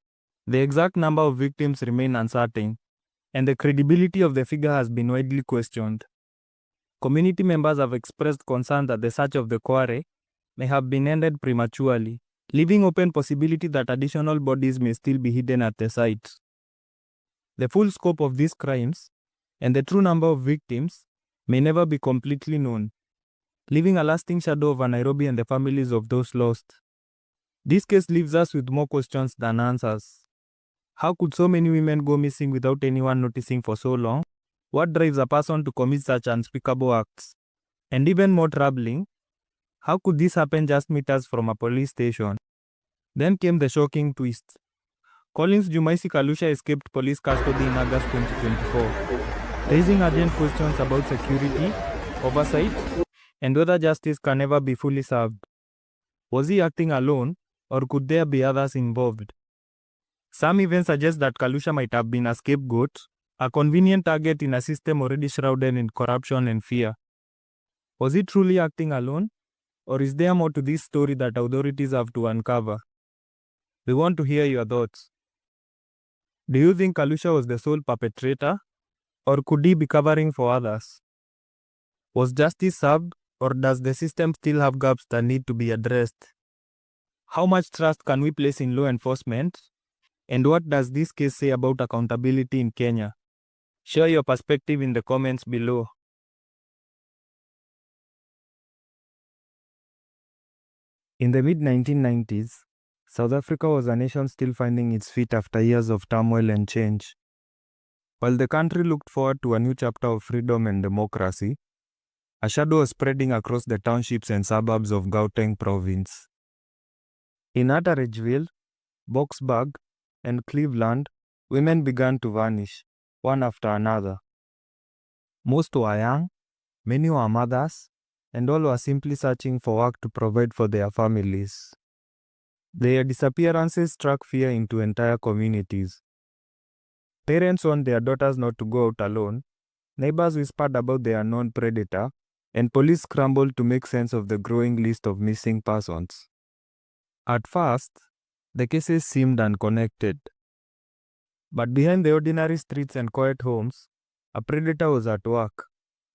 the exact number of victims remain uncertain, and the credibility of the figure has been widely questioned. Community members have expressed concern that the search of the Kware may have been ended prematurely, leaving open possibility that additional bodies may still be hidden at the site. The full scope of these crimes and the true number of victims may never be completely known, leaving a lasting shadow over Nairobi and the families of those lost. This case leaves us with more questions than answers. How could so many women go missing without anyone noticing for so long? What drives a person to commit such unspeakable acts? And even more troubling, how could this happen just meters from a police station? Then came the shocking twist. Collins Jumaisi Kalusha escaped police custody in August 2024, raising urgent questions about security, oversight, and whether justice can ever be fully served. Was he acting alone, or could there be others involved? Some even suggest that Kalusha might have been a scapegoat, a convenient target in a system already shrouded in corruption and fear. Was he truly acting alone, or is there more to this story that authorities have to uncover? We want to hear your thoughts. Do you think Kalusha was the sole perpetrator, or could he be covering for others? Was justice served, or does the system still have gaps that need to be addressed? How much trust can we place in law enforcement? And what does this case say about accountability in Kenya? Share your perspective in the comments below. In the mid-1990s, South Africa was a nation still finding its feet after years of turmoil and change. While the country looked forward to a new chapter of freedom and democracy, a shadow was spreading across the townships and suburbs of Gauteng province. In Atteridgeville, Boksburg, and Cleveland, women began to vanish, one after another. Most were young, many were mothers, and all were simply searching for work to provide for their families. Their disappearances struck fear into entire communities. Parents warned their daughters not to go out alone, neighbors whispered about the unknown predator, and police scrambled to make sense of the growing list of missing persons. At first, the cases seemed unconnected. But behind the ordinary streets and quiet homes, a predator was at work,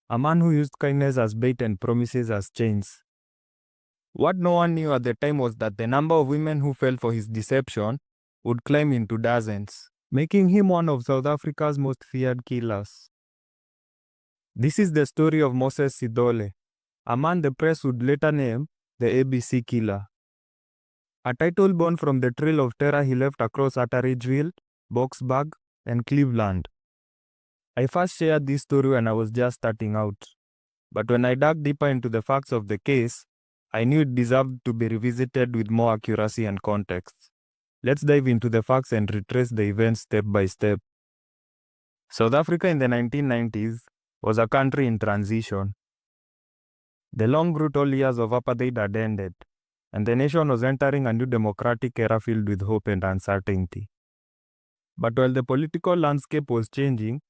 a man who used kindness as bait and promises as chains. What no one knew at the time was that the number of women who fell for his deception would climb into dozens, making him one of South Africa's most feared killers. This is the story of Moses Sithole, a man the press would later name the ABC Killer. A title born from the trail of terror he left across Atteridgeville, Boksburg, and Cleveland. I first shared this story when I was just starting out, but when I dug deeper into the facts of the case, I knew it deserved to be revisited with more accuracy and context. Let's dive into the facts and retrace the events step by step. South Africa in the 1990s was a country in transition. The long, brutal years of apartheid had ended, and the nation was entering a new democratic era filled with hope and uncertainty. But while the political landscape was changing,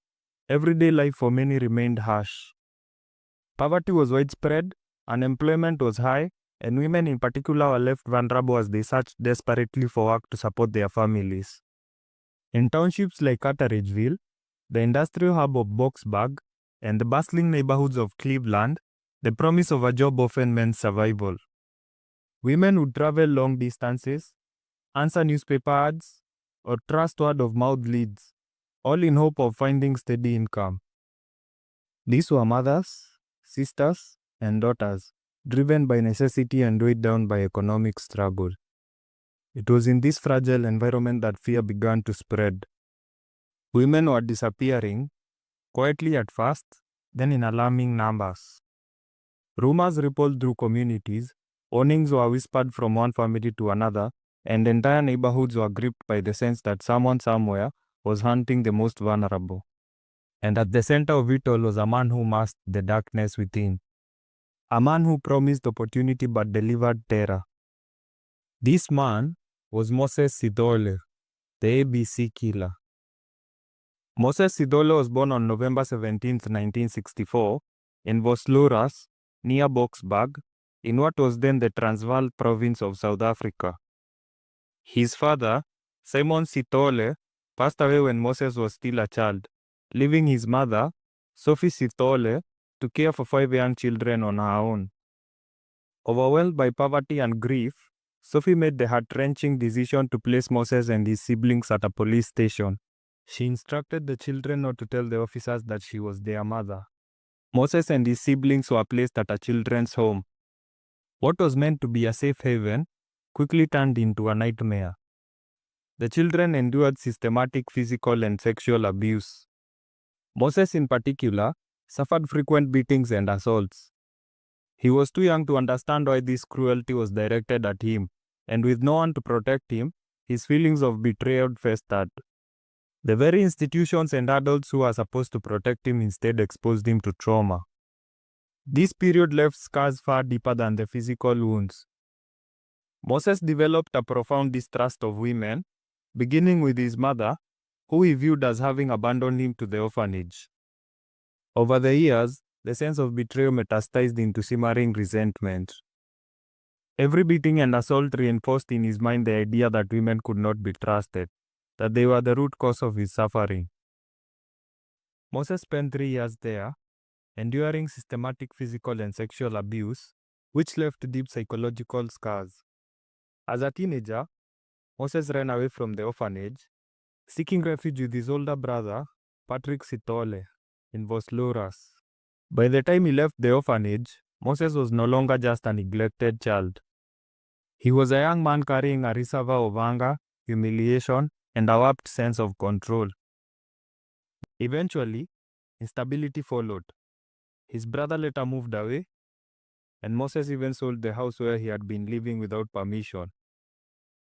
everyday life for many remained harsh. Poverty was widespread, unemployment was high, and women in particular were left vulnerable as they searched desperately for work to support their families. In townships like Atteridgeville, the industrial hub of Boksburg, and the bustling neighborhoods of Cleveland, the promise of a job often meant survival. Women would travel long distances, answer newspaper ads, or trust word-of-mouth leads, all in hope of finding steady income. These were mothers, sisters, and daughters, driven by necessity and weighed down by economic struggle. It was in this fragile environment that fear began to spread. Women were disappearing, quietly at first, then in alarming numbers. Rumors rippled through communities, warnings were whispered from one family to another, and entire neighborhoods were gripped by the sense that someone somewhere was hunting the most vulnerable. And at the center of it all was a man who masked the darkness within. A man who promised opportunity but delivered terror. This man was Moses Sithole, the ABC Killer. Moses Sithole was born on November 17, 1964, in Vosloorus, near Boksburg, in what was then the Transvaal province of South Africa. His father, Simon Sithole, passed away when Moses was still a child, leaving his mother, Sophie Sithole, to care for 5 young children on her own. Overwhelmed by poverty and grief, Sophie made the heart-wrenching decision to place Moses and his siblings at a police station. She instructed the children not to tell the officers that she was their mother. Moses and his siblings were placed at a children's home. What was meant to be a safe haven quickly turned into a nightmare. The children endured systematic physical and sexual abuse. Moses in particular suffered frequent beatings and assaults. He was too young to understand why this cruelty was directed at him, and with no one to protect him, his feelings of betrayal festered. The very institutions and adults who were supposed to protect him instead exposed him to trauma. This period left scars far deeper than the physical wounds. Moses developed a profound distrust of women, beginning with his mother, who he viewed as having abandoned him to the orphanage. Over the years, the sense of betrayal metastasized into simmering resentment. Every beating and assault reinforced in his mind the idea that women could not be trusted, that they were the root cause of his suffering. Moses spent 3 years there, enduring systematic physical and sexual abuse, which left deep psychological scars. As a teenager, Moses ran away from the orphanage, seeking refuge with his older brother, Patrick Sithole, in Vosloras. By the time he left the orphanage, Moses was no longer just a neglected child. He was a young man carrying a reservoir of anger, humiliation, and a warped sense of control. Eventually, instability followed. His brother later moved away, and Moses even sold the house where he had been living without permission.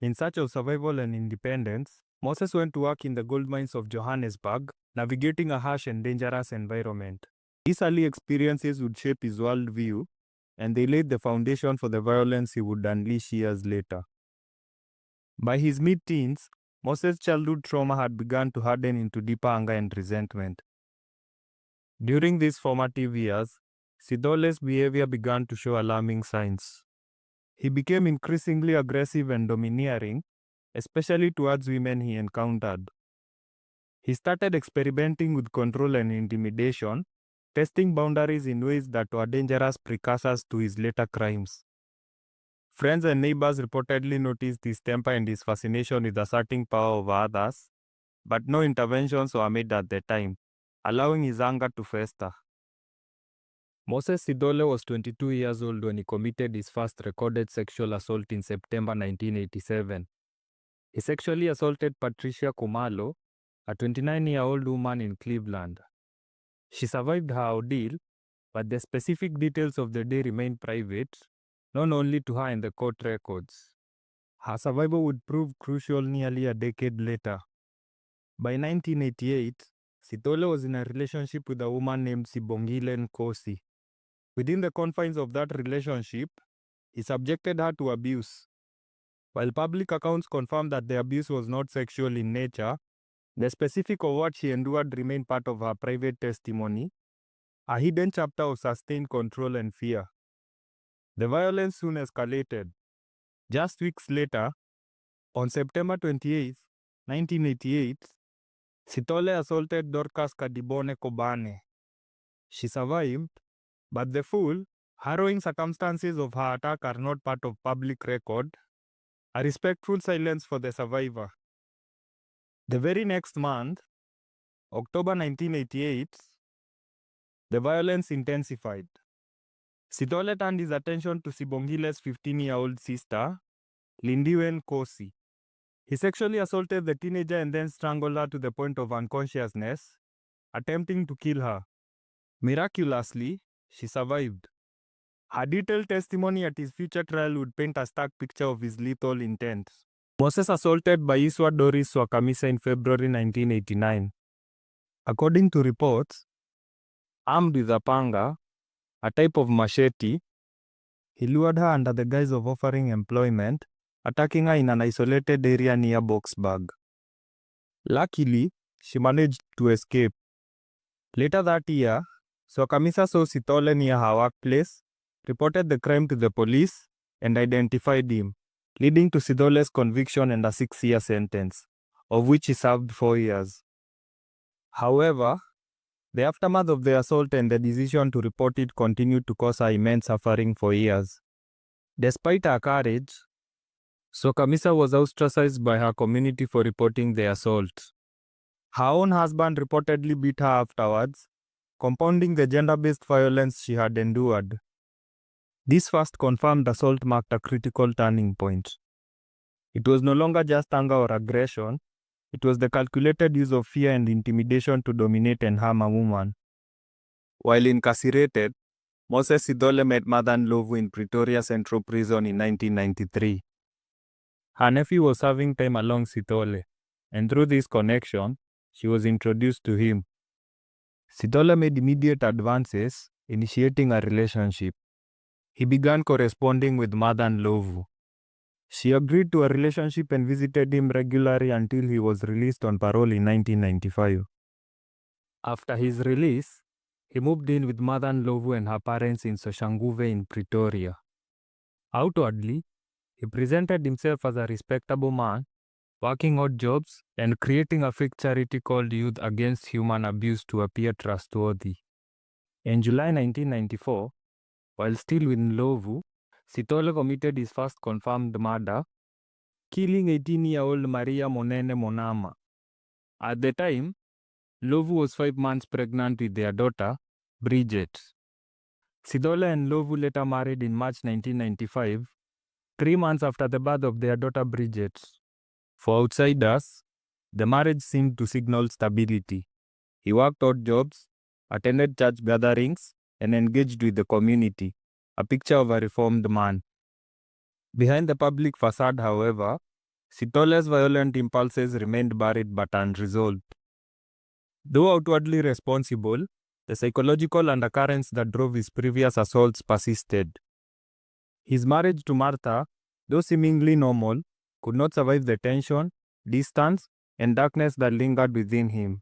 In search of survival and independence, Moses went to work in the gold mines of Johannesburg, navigating a harsh and dangerous environment. These early experiences would shape his worldview, and they laid the foundation for the violence he would unleash years later. By his mid-teens, Moses' childhood trauma had begun to harden into deeper anger and resentment. During these formative years, Sithole's behavior began to show alarming signs. He became increasingly aggressive and domineering, especially towards women he encountered. He started experimenting with control and intimidation, testing boundaries in ways that were dangerous precursors to his later crimes. Friends and neighbors reportedly noticed his temper and his fascination with asserting power over others, but no interventions were made at the time, allowing his anger to fester. Moses Sithole was 22 years old when he committed his first recorded sexual assault in September 1987. He sexually assaulted Patricia Kumalo, a 29-year-old woman in Cleveland. She survived her ordeal, but the specific details of the day remained private, known only to her and the court records. Her survival would prove crucial nearly a decade later. By 1988, Sithole was in a relationship with a woman named Sibongile Nkosi. Within the confines of that relationship, he subjected her to abuse. While public accounts confirmed that the abuse was not sexual in nature, the specific of what she endured remained part of her private testimony, a hidden chapter of sustained control and fear. The violence soon escalated. Just weeks later, on September 28, 1988, Sithole assaulted Dorcas Kadibone Kobane. She survived, but the full, harrowing circumstances of her attack are not part of public record. A respectful silence for the survivor. The very next month, October 1988, the violence intensified. Sithole turned his attention to Sibongile's 15-year-old sister, Lindiwe Nkosi. He sexually assaulted the teenager and then strangled her to the point of unconsciousness, attempting to kill her. Miraculously, she survived. Her detailed testimony at his future trial would paint a stark picture of his lethal intent. Moses assaulted Baiswa Doris Swakamisa in February 1989. According to reports, armed with a panga, a type of machete, he lured her under the guise of offering employment, attacking her in an isolated area near Boksburg. Luckily, she managed to escape. Later that year, Swakamisa saw Sithole near her workplace, reported the crime to the police, and identified him, leading to Sithole's conviction and a 6-year sentence, of which he served 4 years. However, the aftermath of the assault and the decision to report it continued to cause her immense suffering for years. Despite her courage, Swakamisa was ostracized by her community for reporting the assault. Her own husband reportedly beat her afterwards, compounding the gender-based violence she had endured. This first confirmed assault marked a critical turning point. It was no longer just anger or aggression, it was the calculated use of fear and intimidation to dominate and harm a woman. While incarcerated, Moses Sithole met Mother Ndlovu in Pretoria Central Prison in 1993. Her nephew was serving time along Sithole, and through this connection, she was introduced to him. Sithole made immediate advances, initiating a relationship. He began corresponding with Mother Ndlovu. She agreed to a relationship and visited him regularly until he was released on parole in 1995. After his release, he moved in with Mother Ndlovu and her parents in Soshanguve in Pretoria. Outwardly, he presented himself as a respectable man, working odd jobs and creating a fake charity called Youth Against Human Abuse to appear trustworthy. In July 1994, while still with Ndlovu, Sithole committed his first confirmed murder, killing 18-year-old Maria Monene Monama. At the time, Ndlovu was 5 months pregnant with their daughter, Bridget. Sithole and Ndlovu later married in March 1995, 3 months after the birth of their daughter Bridget. For outsiders, the marriage seemed to signal stability. He worked odd jobs, attended church gatherings, and engaged with the community, a picture of a reformed man. Behind the public facade, however, Sithole's violent impulses remained buried but unresolved. Though outwardly responsible, the psychological undercurrents that drove his previous assaults persisted. His marriage to Martha, though seemingly normal, could not survive the tension, distance, and darkness that lingered within him.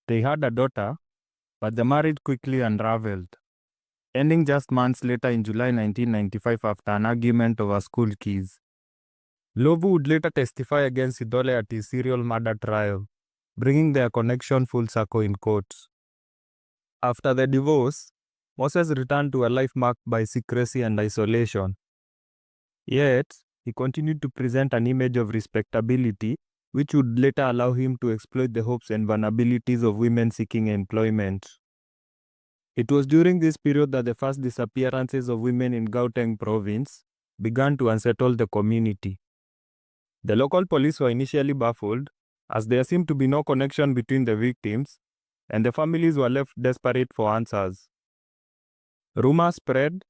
They had a daughter, but the marriage quickly unraveled, ending just months later in July 1995 after an argument over school keys. Ndlovu would later testify against Sithole at his serial murder trial, bringing their connection full circle in court. After the divorce, Moses returned to a life marked by secrecy and isolation. Yet, he continued to present an image of respectability, which would later allow him to exploit the hopes and vulnerabilities of women seeking employment. It was during this period that the first disappearances of women in Gauteng province began to unsettle the community. The local police were initially baffled, as there seemed to be no connection between the victims, and the families were left desperate for answers. Rumors spread,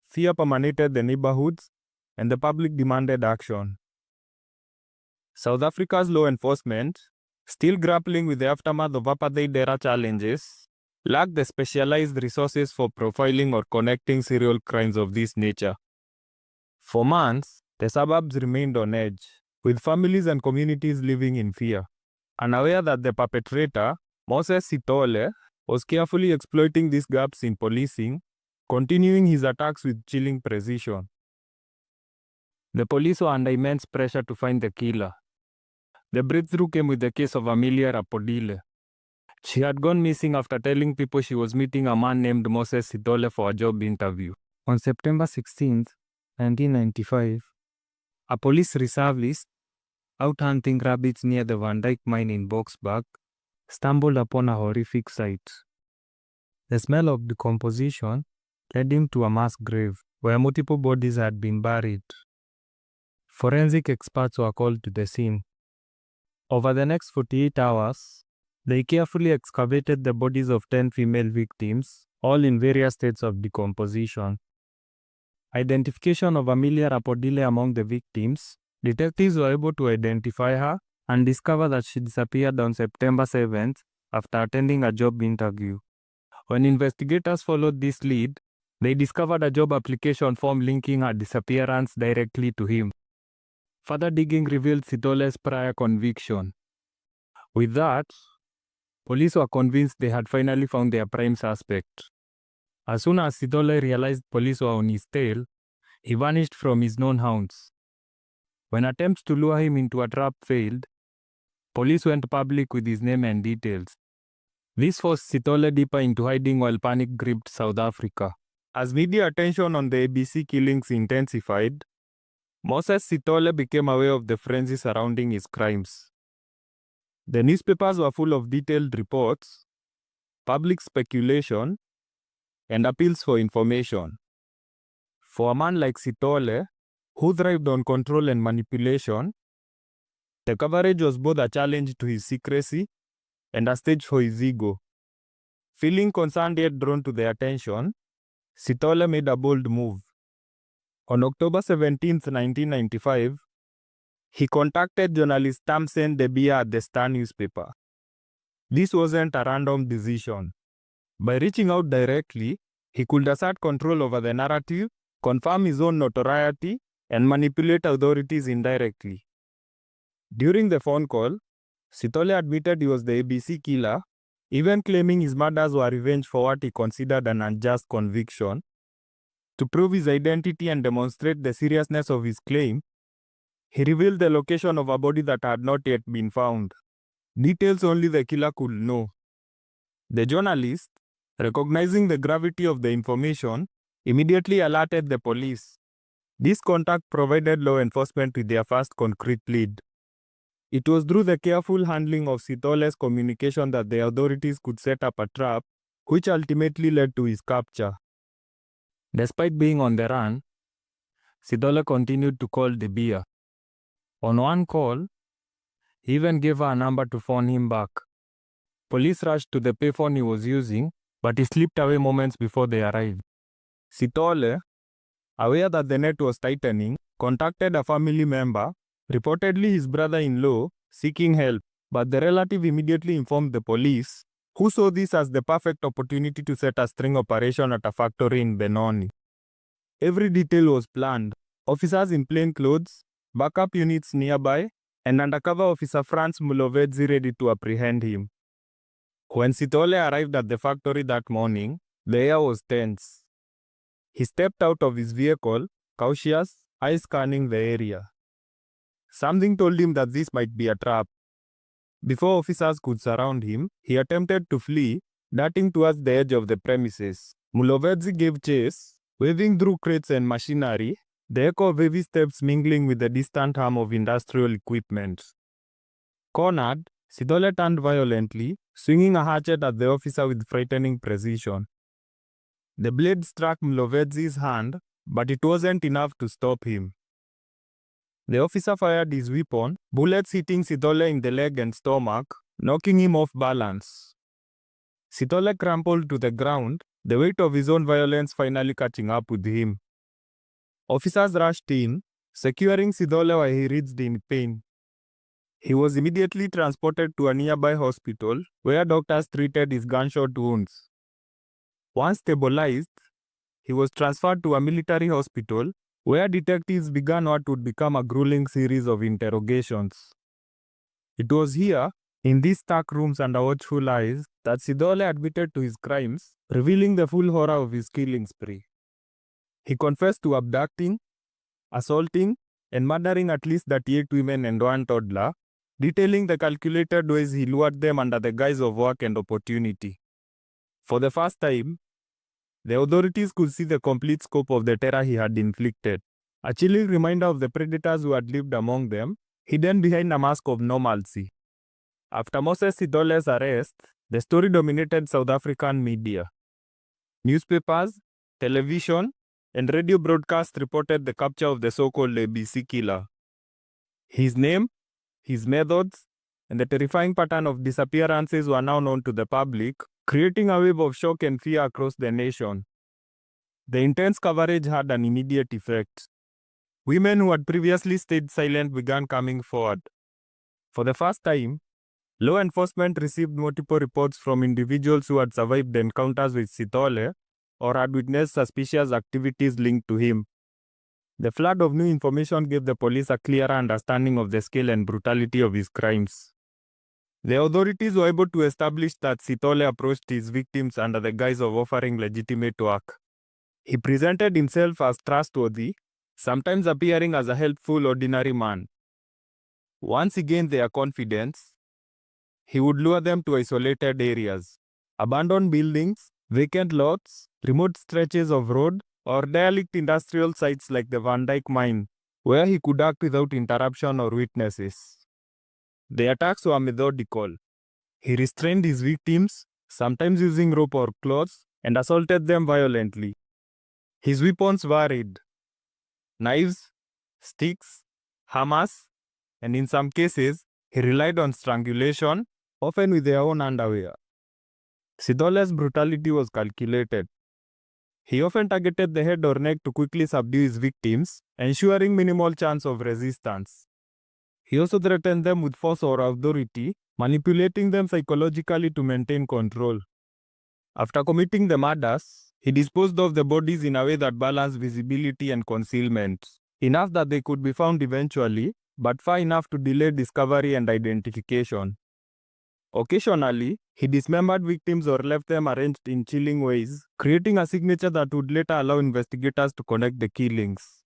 fear permeated the neighborhoods, and the public demanded action. South Africa's law enforcement, still grappling with the aftermath of apartheid-era challenges, lacked the specialized resources for profiling or connecting serial crimes of this nature. For months, the suburbs remained on edge, with families and communities living in fear. Unaware that the perpetrator, Moses Sithole, was carefully exploiting these gaps in policing, continuing his attacks with chilling precision. The police were under immense pressure to find the killer. The breakthrough came with the case of Amelia Rapodile. She had gone missing after telling people she was meeting a man named Moses Sithole for a job interview. On September 16, 1995, a police reservist, out hunting rabbits near the Van Dyke mine in Boksburg, stumbled upon a horrific sight. The smell of decomposition led him to a mass grave where multiple bodies had been buried. Forensic experts were called to the scene. Over the next 48 hours, they carefully excavated the bodies of 10 female victims, all in various states of decomposition. Identification of Amelia Rapodile among the victims, detectives were able to identify her and discover that she disappeared on September 7th after attending a job interview. When investigators followed this lead, they discovered a job application form linking her disappearance directly to him. Further digging revealed Sithole's prior conviction. With that, police were convinced they had finally found their prime suspect. As soon as Sithole realized police were on his tail, he vanished from his known haunts. When attempts to lure him into a trap failed, police went public with his name and details. This forced Sithole deeper into hiding while panic gripped South Africa. As media attention on the ABC killings intensified, Moses Sithole became aware of the frenzy surrounding his crimes. The newspapers were full of detailed reports, public speculation, and appeals for information. For a man like Sithole, who thrived on control and manipulation, the coverage was both a challenge to his secrecy and a stage for his ego. Feeling concerned yet drawn to the attention, Sithole made a bold move. On October 17, 1995, he contacted journalist Tamsen De Beer at the Star newspaper. This wasn't a random decision. By reaching out directly, he could assert control over the narrative, confirm his own notoriety, and manipulate authorities indirectly. During the phone call, Sithole admitted he was the ABC killer, even claiming his murders were revenge for what he considered an unjust conviction. To prove his identity and demonstrate the seriousness of his claim, he revealed the location of a body that had not yet been found, details only the killer could know. The journalist, recognizing the gravity of the information, immediately alerted the police. This contact provided law enforcement with their first concrete lead. It was through the careful handling of Sithole's communication that the authorities could set up a trap, which ultimately led to his capture. Despite being on the run, Sithole continued to call Debia. On one call, he even gave her a number to phone him back. Police rushed to the payphone he was using, but he slipped away moments before they arrived. Sithole, aware that the net was tightening, contacted a family member, reportedly his brother-in-law, seeking help, but the relative immediately informed the police, who saw this as the perfect opportunity to set a sting operation at a factory in Benoni. Every detail was planned. Officers in plain clothes, backup units nearby, and undercover officer Franz Mulovedzi ready to apprehend him. When Sithole arrived at the factory that morning, the air was tense. He stepped out of his vehicle, cautious, eyes scanning the area. Something told him that this might be a trap. Before officers could surround him, he attempted to flee, darting towards the edge of the premises. Mulovedzi gave chase, waving through crates and machinery, the echo of heavy steps mingling with the distant hum of industrial equipment. Cornered, Sithole turned violently, swinging a hatchet at the officer with frightening precision. The blade struck Mulovedzi's hand, but it wasn't enough to stop him. The officer fired his weapon, bullets hitting Sithole in the leg and stomach, knocking him off balance. Sithole crumpled to the ground, the weight of his own violence finally catching up with him. Officers rushed in, securing Sithole while he writhed in pain. He was immediately transported to a nearby hospital, where doctors treated his gunshot wounds. Once stabilized, he was transferred to a military hospital, where detectives began what would become a grueling series of interrogations. It was here, in these dark rooms under watchful eyes, that Sithole admitted to his crimes, revealing the full horror of his killing spree. He confessed to abducting, assaulting, and murdering at least 38 women and one toddler, detailing the calculated ways he lured them under the guise of work and opportunity. For the first time, the authorities could see the complete scope of the terror he had inflicted, a chilling reminder of the predators who had lived among them, hidden behind a mask of normalcy. After Moses Sithole's arrest, the story dominated South African media. Newspapers, television, and radio broadcasts reported the capture of the so-called ABC killer. His name, his methods, and the terrifying pattern of disappearances were now known to the public, creating a wave of shock and fear across the nation. The intense coverage had an immediate effect. Women who had previously stayed silent began coming forward. For the first time, law enforcement received multiple reports from individuals who had survived the encounters with Sithole or had witnessed suspicious activities linked to him. The flood of new information gave the police a clearer understanding of the scale and brutality of his crimes. The authorities were able to establish that Sithole approached his victims under the guise of offering legitimate work. He presented himself as trustworthy, sometimes appearing as a helpful ordinary man. Once he gained their confidence, he would lure them to isolated areas, abandoned buildings, vacant lots, remote stretches of road, or derelict industrial sites like the Van Dyke mine, where he could act without interruption or witnesses. The attacks were methodical. He restrained his victims, sometimes using rope or cloths, and assaulted them violently. His weapons varied: knives, sticks, hammers, and in some cases, he relied on strangulation, often with their own underwear. Sithole's brutality was calculated. He often targeted the head or neck to quickly subdue his victims, ensuring minimal chance of resistance. He also threatened them with force or authority, manipulating them psychologically to maintain control. After committing the murders, he disposed of the bodies in a way that balanced visibility and concealment, enough that they could be found eventually, but far enough to delay discovery and identification. Occasionally, he dismembered victims or left them arranged in chilling ways, creating a signature that would later allow investigators to connect the killings.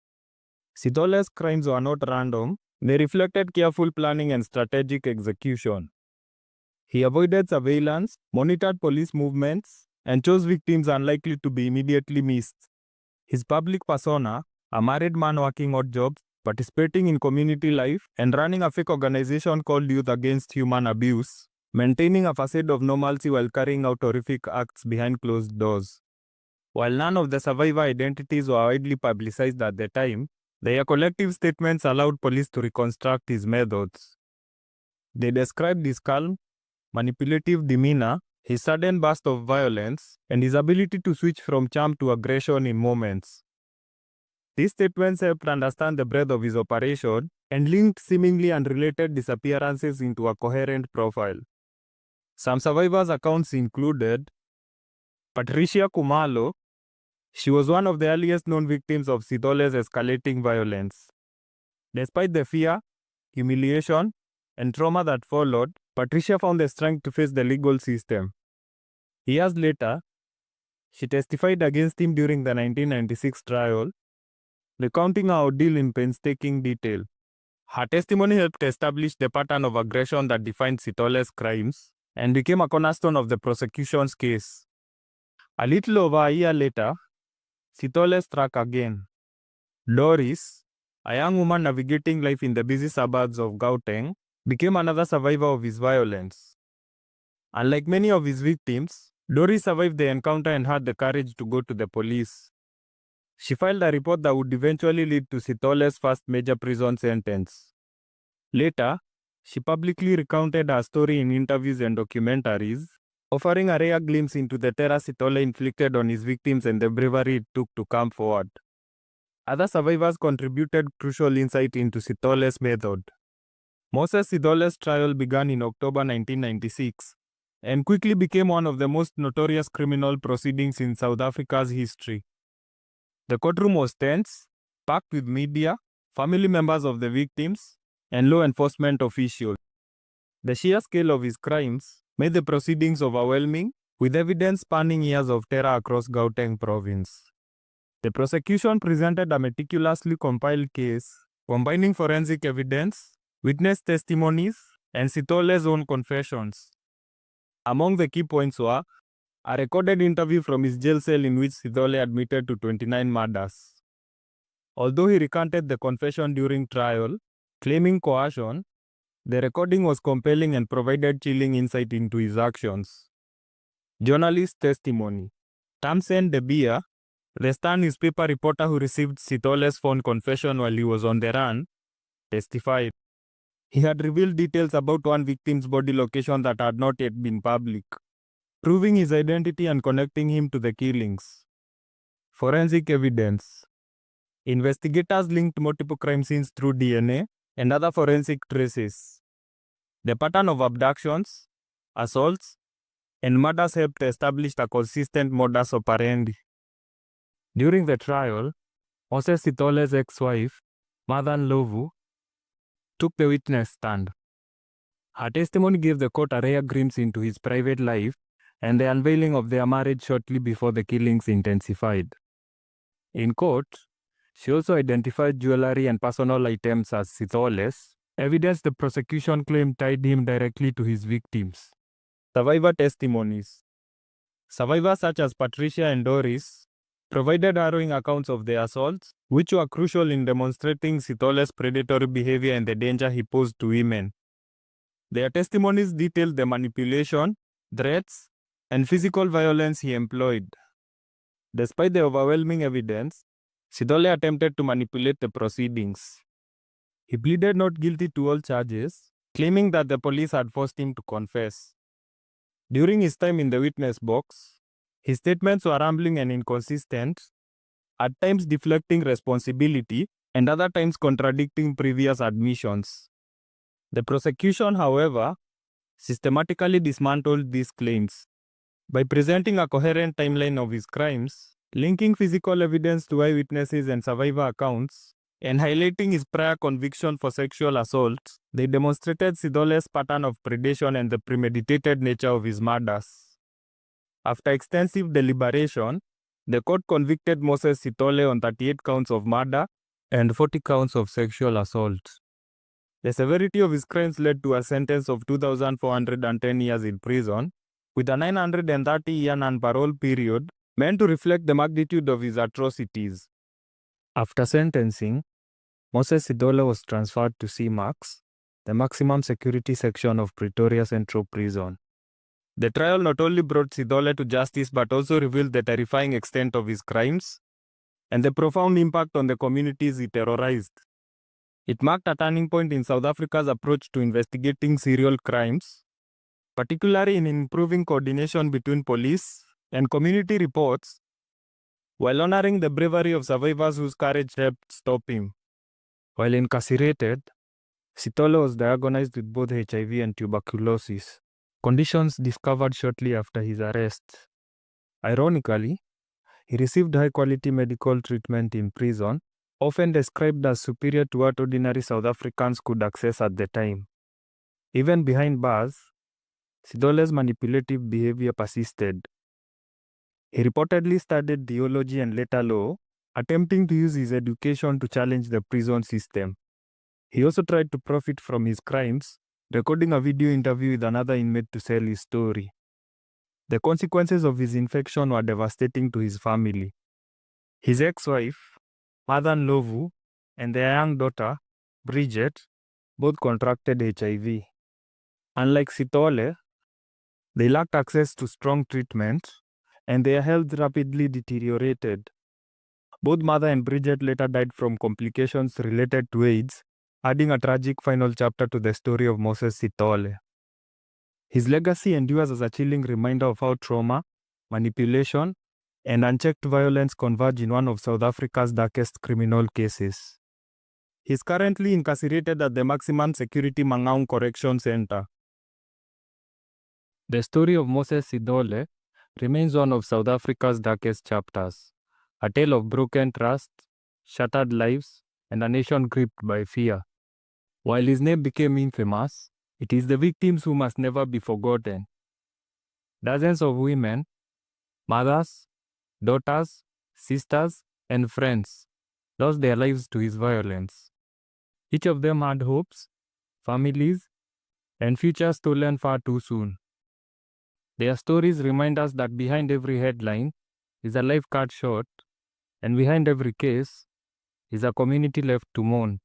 Sithole's crimes were not random, they reflected careful planning and strategic execution. He avoided surveillance, monitored police movements, and chose victims unlikely to be immediately missed. His public persona, a married man working odd jobs, participating in community life, and running a fake organization called Youth Against Human Abuse, maintaining a facade of normalcy while carrying out horrific acts behind closed doors. While none of the survivor identities were widely publicized at the time, their collective statements allowed police to reconstruct his methods. They described his calm, manipulative demeanor, his sudden burst of violence, and his ability to switch from charm to aggression in moments. These statements helped understand the breadth of his operation and linked seemingly unrelated disappearances into a coherent profile. Some survivors' accounts included Patricia Kumalo. She was one of the earliest known victims of Sithole's escalating violence. Despite the fear, humiliation, and trauma that followed, Patricia found the strength to face the legal system. Years later, she testified against him during the 1996 trial, recounting her ordeal in painstaking detail. Her testimony helped establish the pattern of aggression that defined Sithole's crimes and became a cornerstone of the prosecution's case. A little over a year later, Sithole struck again. Doris, a young woman navigating life in the busy suburbs of Gauteng, became another survivor of his violence. Unlike many of his victims, Doris survived the encounter and had the courage to go to the police. She filed a report that would eventually lead to Sithole's first major prison sentence. Later, she publicly recounted her story in interviews and documentaries, offering a rare glimpse into the terror Sithole inflicted on his victims and the bravery it took to come forward. Other survivors contributed crucial insight into Sithole's method. Moses Sithole's trial began in October 1996 and quickly became one of the most notorious criminal proceedings in South Africa's history. The courtroom was tense, packed with media, family members of the victims, and law enforcement officials. The sheer scale of his crimes made the proceedings overwhelming, with evidence spanning years of terror across Gauteng province. The prosecution presented a meticulously compiled case, combining forensic evidence, witness testimonies, and Sithole's own confessions. Among the key points were a recorded interview from his jail cell in which Sithole admitted to 29 murders. Although he recanted the confession during trial, claiming coercion, the recording was compelling and provided chilling insight into his actions. Journalist testimony. Tamsen De Beer, the Star newspaper reporter who received Sithole's phone confession while he was on the run, testified. He had revealed details about one victim's body location that had not yet been public, proving his identity and connecting him to the killings. Forensic evidence. Investigators linked multiple crime scenes through DNA and other forensic traces. The pattern of abductions, assaults, and murders helped establish a consistent modus operandi. During the trial, Moses Sithole's ex-wife, Mathan Lovu, took the witness stand. Her testimony gave the court a rare glimpse into his private life and the unveiling of their marriage shortly before the killings intensified. In court, she also identified jewelry and personal items as Sithole's, evidence the prosecution claimed tied him directly to his victims. Survivor testimonies. Survivors such as Patricia and Doris provided harrowing accounts of their assaults, which were crucial in demonstrating Sithole's predatory behavior and the danger he posed to women. Their testimonies detailed the manipulation, threats, and physical violence he employed. Despite the overwhelming evidence, Sithole attempted to manipulate the proceedings. He pleaded not guilty to all charges, claiming that the police had forced him to confess. During his time in the witness box, his statements were rambling and inconsistent, at times deflecting responsibility and other times contradicting previous admissions. The prosecution, however, systematically dismantled these claims. By presenting a coherent timeline of his crimes, linking physical evidence to eyewitnesses and survivor accounts, and highlighting his prior conviction for sexual assault, they demonstrated Sithole's pattern of predation and the premeditated nature of his murders. After extensive deliberation, the court convicted Moses Sithole on 38 counts of murder and 40 counts of sexual assault. The severity of his crimes led to a sentence of 2,410 years in prison, with a 930-year non-parole period meant to reflect the magnitude of his atrocities. After sentencing, Moses Sithole was transferred to C-Max, the maximum security section of Pretoria Central Prison. The trial not only brought Sithole to justice but also revealed the terrifying extent of his crimes and the profound impact on the communities he terrorized. It marked a turning point in South Africa's approach to investigating serial crimes, particularly in improving coordination between police and community reports, while honoring the bravery of survivors whose courage helped stop him. While incarcerated, Sithole was diagnosed with both HIV and tuberculosis, conditions discovered shortly after his arrest. Ironically, he received high-quality medical treatment in prison, often described as superior to what ordinary South Africans could access at the time. Even behind bars, Sithole's manipulative behavior persisted. He reportedly studied theology and later law, attempting to use his education to challenge the prison system. He also tried to profit from his crimes, recording a video interview with another inmate to sell his story. The consequences of his infection were devastating to his family. His ex-wife, Mother Ndlovu, and their young daughter, Bridget, both contracted HIV. Unlike Sithole, they lacked access to strong treatment, and their health rapidly deteriorated. Both Mother and Bridget later died from complications related to AIDS, adding a tragic final chapter to the story of Moses Sithole. His legacy endures as a chilling reminder of how trauma, manipulation, and unchecked violence converge in one of South Africa's darkest criminal cases. He is currently incarcerated at the Maximum Security Mangaung Correction Center. The story of Moses Sithole remains one of South Africa's darkest chapters, a tale of broken trust, shattered lives, and a nation gripped by fear. While his name became infamous, it is the victims who must never be forgotten. Dozens of women, mothers, daughters, sisters, and friends lost their lives to his violence. Each of them had hopes, families, and futures stolen far too soon. Their stories remind us that behind every headline is a life cut short, and behind every case is a community left to mourn.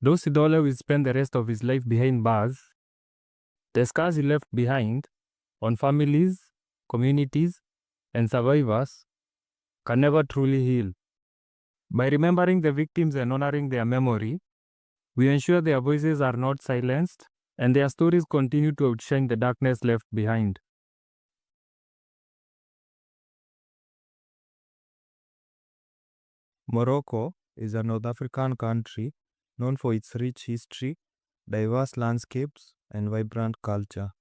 Though Sithole will spend the rest of his life behind bars, the scars he left behind on families, communities, and survivors can never truly heal. By remembering the victims and honoring their memory, we ensure their voices are not silenced and their stories continue to outshine the darkness left behind. Morocco is a North African country known for its rich history, diverse landscapes, and vibrant culture.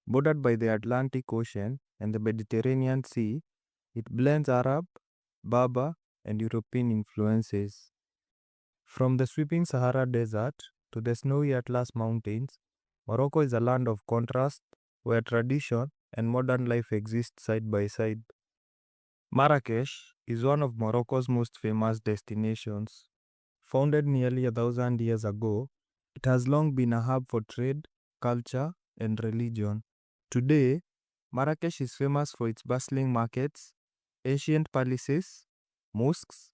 Bordered by the Atlantic Ocean and the Mediterranean Sea, it blends Arab, Berber, and European influences. From the sweeping Sahara Desert to the snowy Atlas Mountains, Morocco is a land of contrast where tradition and modern life exist side by side. Marrakesh is one of Morocco's most famous destinations. Founded nearly 1,000 years ago, it has long been a hub for trade, culture, and religion. Today, Marrakesh is famous for its bustling markets, ancient palaces, mosques,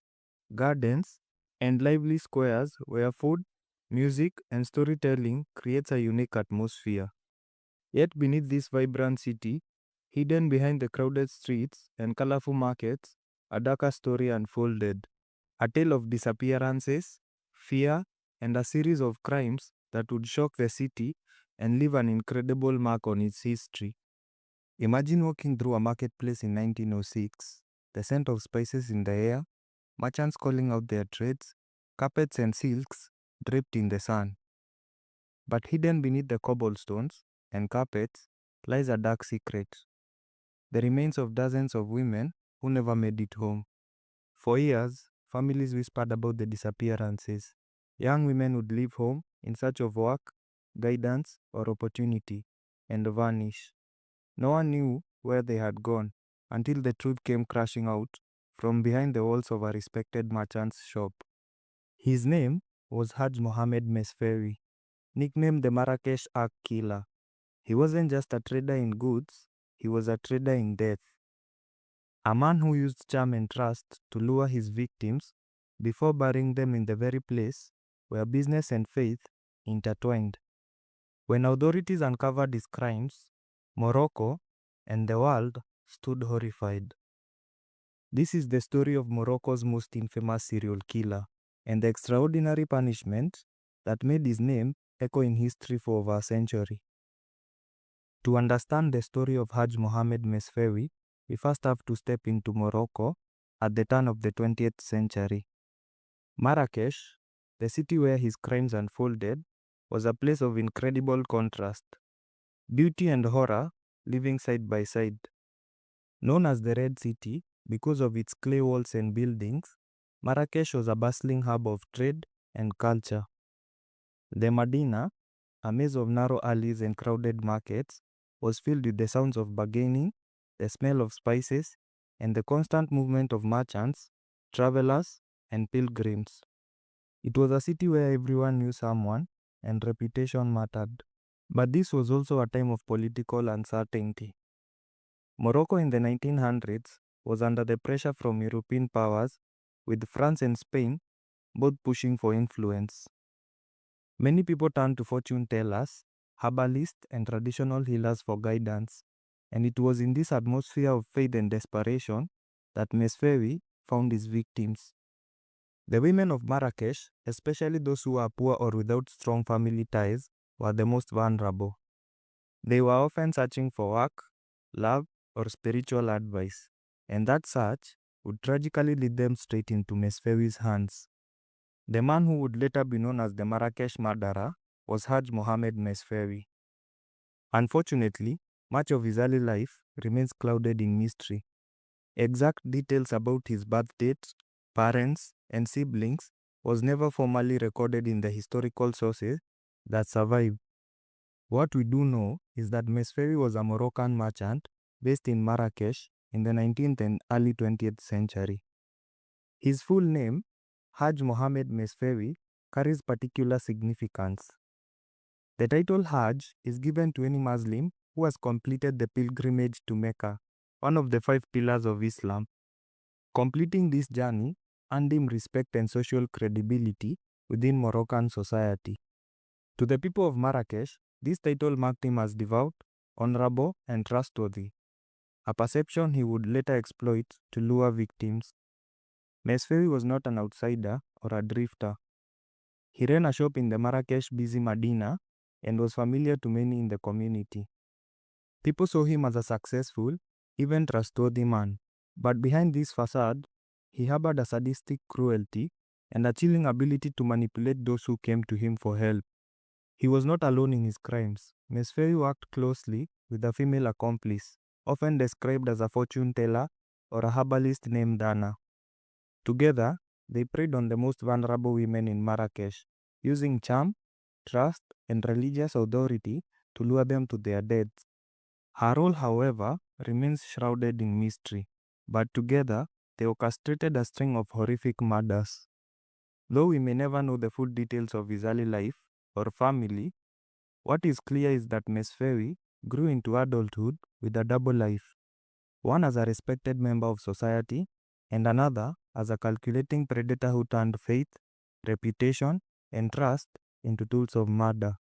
gardens, and lively squares where food, music, and storytelling creates a unique atmosphere. Yet beneath this vibrant city, hidden behind the crowded streets and colorful markets, a darker story unfolded. A tale of disappearances, fear, and a series of crimes that would shock the city and leave an incredible mark on its history. Imagine walking through a marketplace in 1906, the scent of spices in the air, merchants calling out their trades, carpets and silks draped in the sun. But hidden beneath the cobblestones and carpets lies a dark secret, the remains of dozens of women who never made it home. For years, families whispered about the disappearances. Young women would leave home in search of work, guidance, or opportunity and vanish. No one knew where they had gone until the truth came crashing out from behind the walls of a respected merchant's shop. His name was Haj Mohamed Mesfewi, nicknamed the Marrakesh Ark Killer. He wasn't just a trader in goods, he was a trader in death. A man who used charm and trust to lure his victims before burying them in the very place where business and faith intertwined. When authorities uncovered his crimes, Morocco and the world stood horrified. This is the story of Morocco's most infamous serial killer and the extraordinary punishment that made his name echo in history for over a century. To understand the story of Haj Mohamed Mesfewi, we first have to step into Morocco at the turn of the 20th century. Marrakesh, the city where his crimes unfolded, was a place of incredible contrast. Beauty and horror living side by side. Known as the Red City because of its clay walls and buildings, Marrakesh was a bustling hub of trade and culture. The Medina, a maze of narrow alleys and crowded markets, was filled with the sounds of bargaining, the smell of spices, and the constant movement of merchants, travelers, and pilgrims. It was a city where everyone knew someone and reputation mattered. But this was also a time of political uncertainty. Morocco in the 1900s was under the pressure from European powers, with France and Spain both pushing for influence. Many people turned to fortune tellers, herbalists, and traditional healers for guidance, and it was in this atmosphere of faith and desperation that Mesfewi found his victims. The women of Marrakesh, especially those who were poor or without strong family ties, were the most vulnerable. They were often searching for work, love, or spiritual advice, and that search would tragically lead them straight into Mesfewi's hands. The man who would later be known as the Marrakesh murderer was Haj Mohamed Mesfewi. Unfortunately, much of his early life remains clouded in mystery. Exact details about his birth date, parents, and siblings was never formally recorded in the historical sources that survive. What we do know is that Mesfewi was a Moroccan merchant based in Marrakesh in the 19th and early 20th century. His full name, Haj Mohamed Mesfewi, carries particular significance. The title Hajj is given to any Muslim who has completed the pilgrimage to Mecca, one of the 5 pillars of Islam. Completing this journey earned him respect and social credibility within Moroccan society. To the people of Marrakesh, this title marked him as devout, honorable, and trustworthy, a perception he would later exploit to lure victims. Mesfewi was not an outsider or a drifter. He ran a shop in the Marrakesh busy Medina and was familiar to many in the community. People saw him as a successful, even trustworthy man, but behind this facade, he harbored a sadistic cruelty and a chilling ability to manipulate those who came to him for help. He was not alone in his crimes. Mesfewi worked closely with a female accomplice, often described as a fortune teller or a herbalist named Dana. Together, they preyed on the most vulnerable women in Marrakesh, using charm, trust, and religious authority to lure them to their deaths. Her role, however, remains shrouded in mystery, but together they orchestrated a string of horrific murders. Though we may never know the full details of his early life or family, what is clear is that Mesfewi grew into adulthood with a double life, one as a respected member of society and another as a calculating predator who turned faith, reputation, and trust into tools of murder.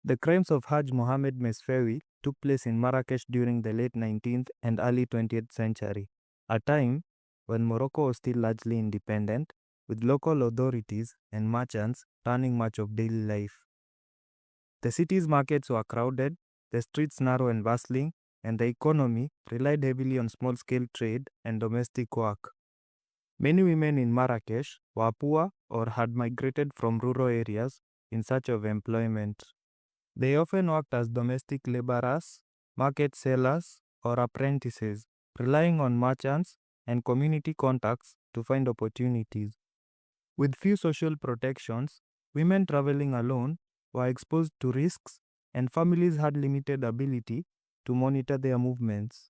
The crimes of Haj Mohamed Mesfewi took place in Marrakesh during the late 19th and early 20th century, a time when Morocco was still largely independent, with local authorities and merchants running much of daily life. The city's markets were crowded, the streets narrow and bustling, and the economy relied heavily on small-scale trade and domestic work. Many women in Marrakesh were poor or had migrated from rural areas in search of employment. They often worked as domestic laborers, market sellers, or apprentices, relying on merchants and community contacts to find opportunities. With few social protections, women traveling alone were exposed to risks, and families had limited ability to monitor their movements.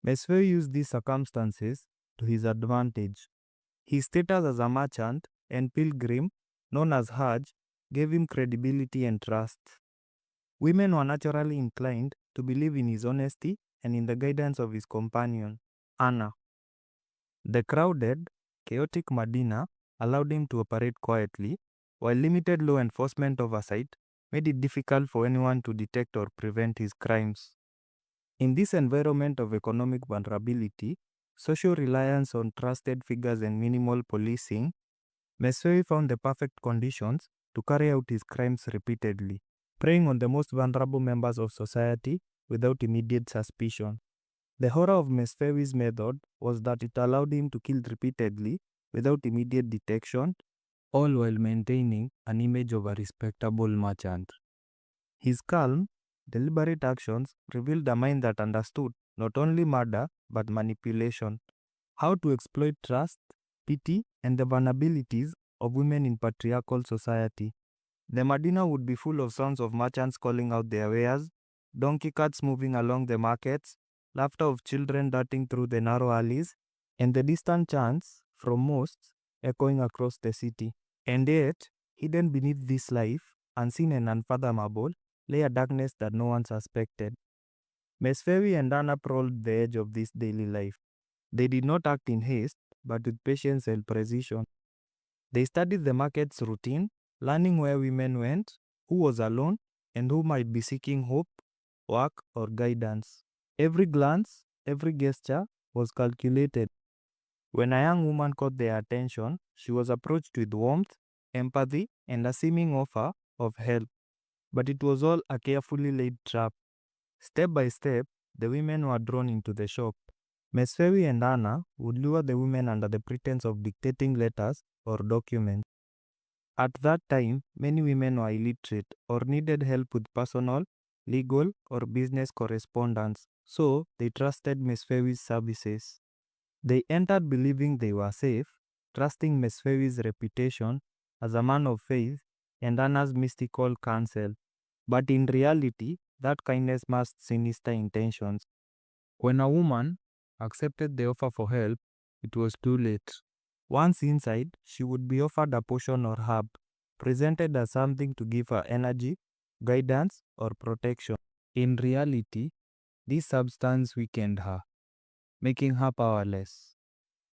Mesfewi used these circumstances to his advantage. His status as a merchant and pilgrim, known as Hajj, gave him credibility and trust. Women were naturally inclined to believe in his honesty and in the guidance of his companion, Anna. The crowded, chaotic Medina allowed him to operate quietly, while limited law enforcement oversight made it difficult for anyone to detect or prevent his crimes. In this environment of economic vulnerability, social reliance on trusted figures and minimal policing, Mesfewi found the perfect conditions to carry out his crimes repeatedly, preying on the most vulnerable members of society without immediate suspicion. The horror of Mesfewi's method was that it allowed him to kill repeatedly without immediate detection, all while maintaining an image of a respectable merchant. His calm, deliberate actions revealed a mind that understood not only murder but manipulation, how to exploit trust, pity, and the vulnerabilities of women in patriarchal society. The Medina would be full of sounds of merchants calling out their wares, donkey carts moving along the markets, laughter of children darting through the narrow alleys, and the distant chants from mosques echoing across the city. And yet, hidden beneath this life, unseen and unfathomable, lay a darkness that no one suspected. Mesfewi and Anna prowled the edge of this daily life. They did not act in haste, but with patience and precision. They studied the market's routine, learning where women went, who was alone, and who might be seeking hope, work, or guidance. Every glance, every gesture was calculated. When a young woman caught their attention, she was approached with warmth, empathy, and a seeming offer of help. But it was all a carefully laid trap. Step by step, the women were drawn into the shop. Mesfewi and Anna would lure the women under the pretense of dictating letters or documents. At that time, many women were illiterate or needed help with personal, legal, or business correspondence, so they trusted Mesfewi's services. They entered believing they were safe, trusting Mesfewi's reputation as a man of faith and Anna's mystical counsel. But in reality, that kindness masked sinister intentions. When a woman accepted the offer for help, it was too late. Once inside, she would be offered a potion or herb, presented as something to give her energy, guidance, or protection. In reality, this substance weakened her, making her powerless.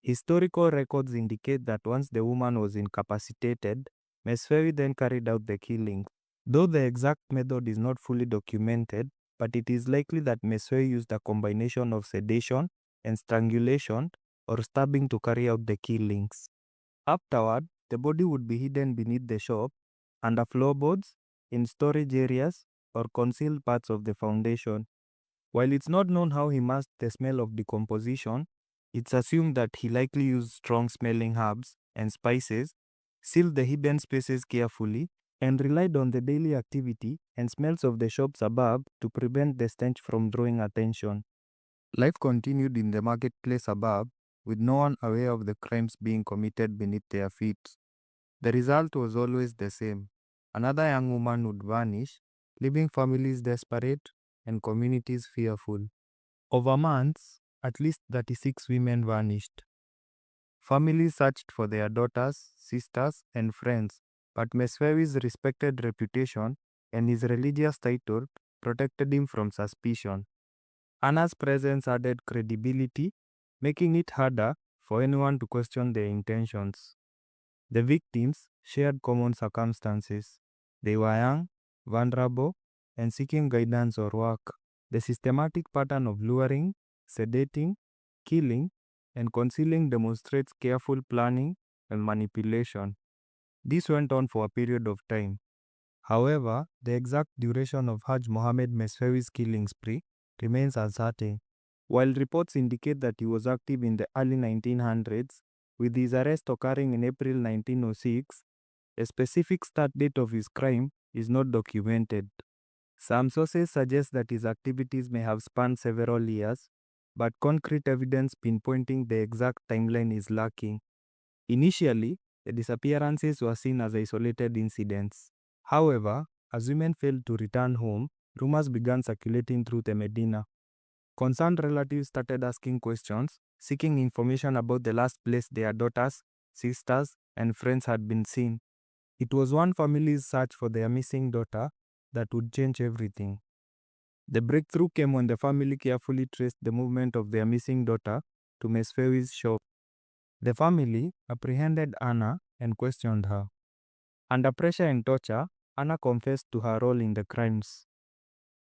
Historical records indicate that once the woman was incapacitated, Mesfewi then carried out the killing. Though the exact method is not fully documented, but it is likely that Mesfewi used a combination of sedation and strangulation or stabbing to carry out the killings. Afterward, the body would be hidden beneath the shop, under floorboards, in storage areas, or concealed parts of the foundation. While it's not known how he masked the smell of decomposition, it's assumed that he likely used strong-smelling herbs and spices, sealed the hidden spaces carefully, and relied on the daily activity and smells of the shops above to prevent the stench from drawing attention. Life continued in the marketplace above, with no one aware of the crimes being committed beneath their feet. The result was always the same. Another young woman would vanish, leaving families desperate and communities fearful. Over months, at least 36 women vanished. Families searched for their daughters, sisters, and friends, but Mesfewi's respected reputation and his religious title protected him from suspicion. Anna's presence added credibility, making it harder for anyone to question their intentions. The victims shared common circumstances. They were young, vulnerable, and seeking guidance or work. The systematic pattern of luring, sedating, killing, and concealing demonstrates careful planning and manipulation. This went on for a period of time. However, the exact duration of Hajj Mohamed Mesfewi's killing spree remains uncertain. While reports indicate that he was active in the early 1900s, with his arrest occurring in April 1906, a specific start date of his crime is not documented. Some sources suggest that his activities may have spanned several years, but concrete evidence pinpointing the exact timeline is lacking. Initially, the disappearances were seen as isolated incidents. However, as women failed to return home, rumors began circulating through the Medina. Concerned relatives started asking questions, seeking information about the last place their daughters, sisters, and friends had been seen. It was one family's search for their missing daughter that would change everything. The breakthrough came when the family carefully traced the movement of their missing daughter to Mesfewi's shop. The family apprehended Anna and questioned her. Under pressure and torture, Anna confessed to her role in the crimes.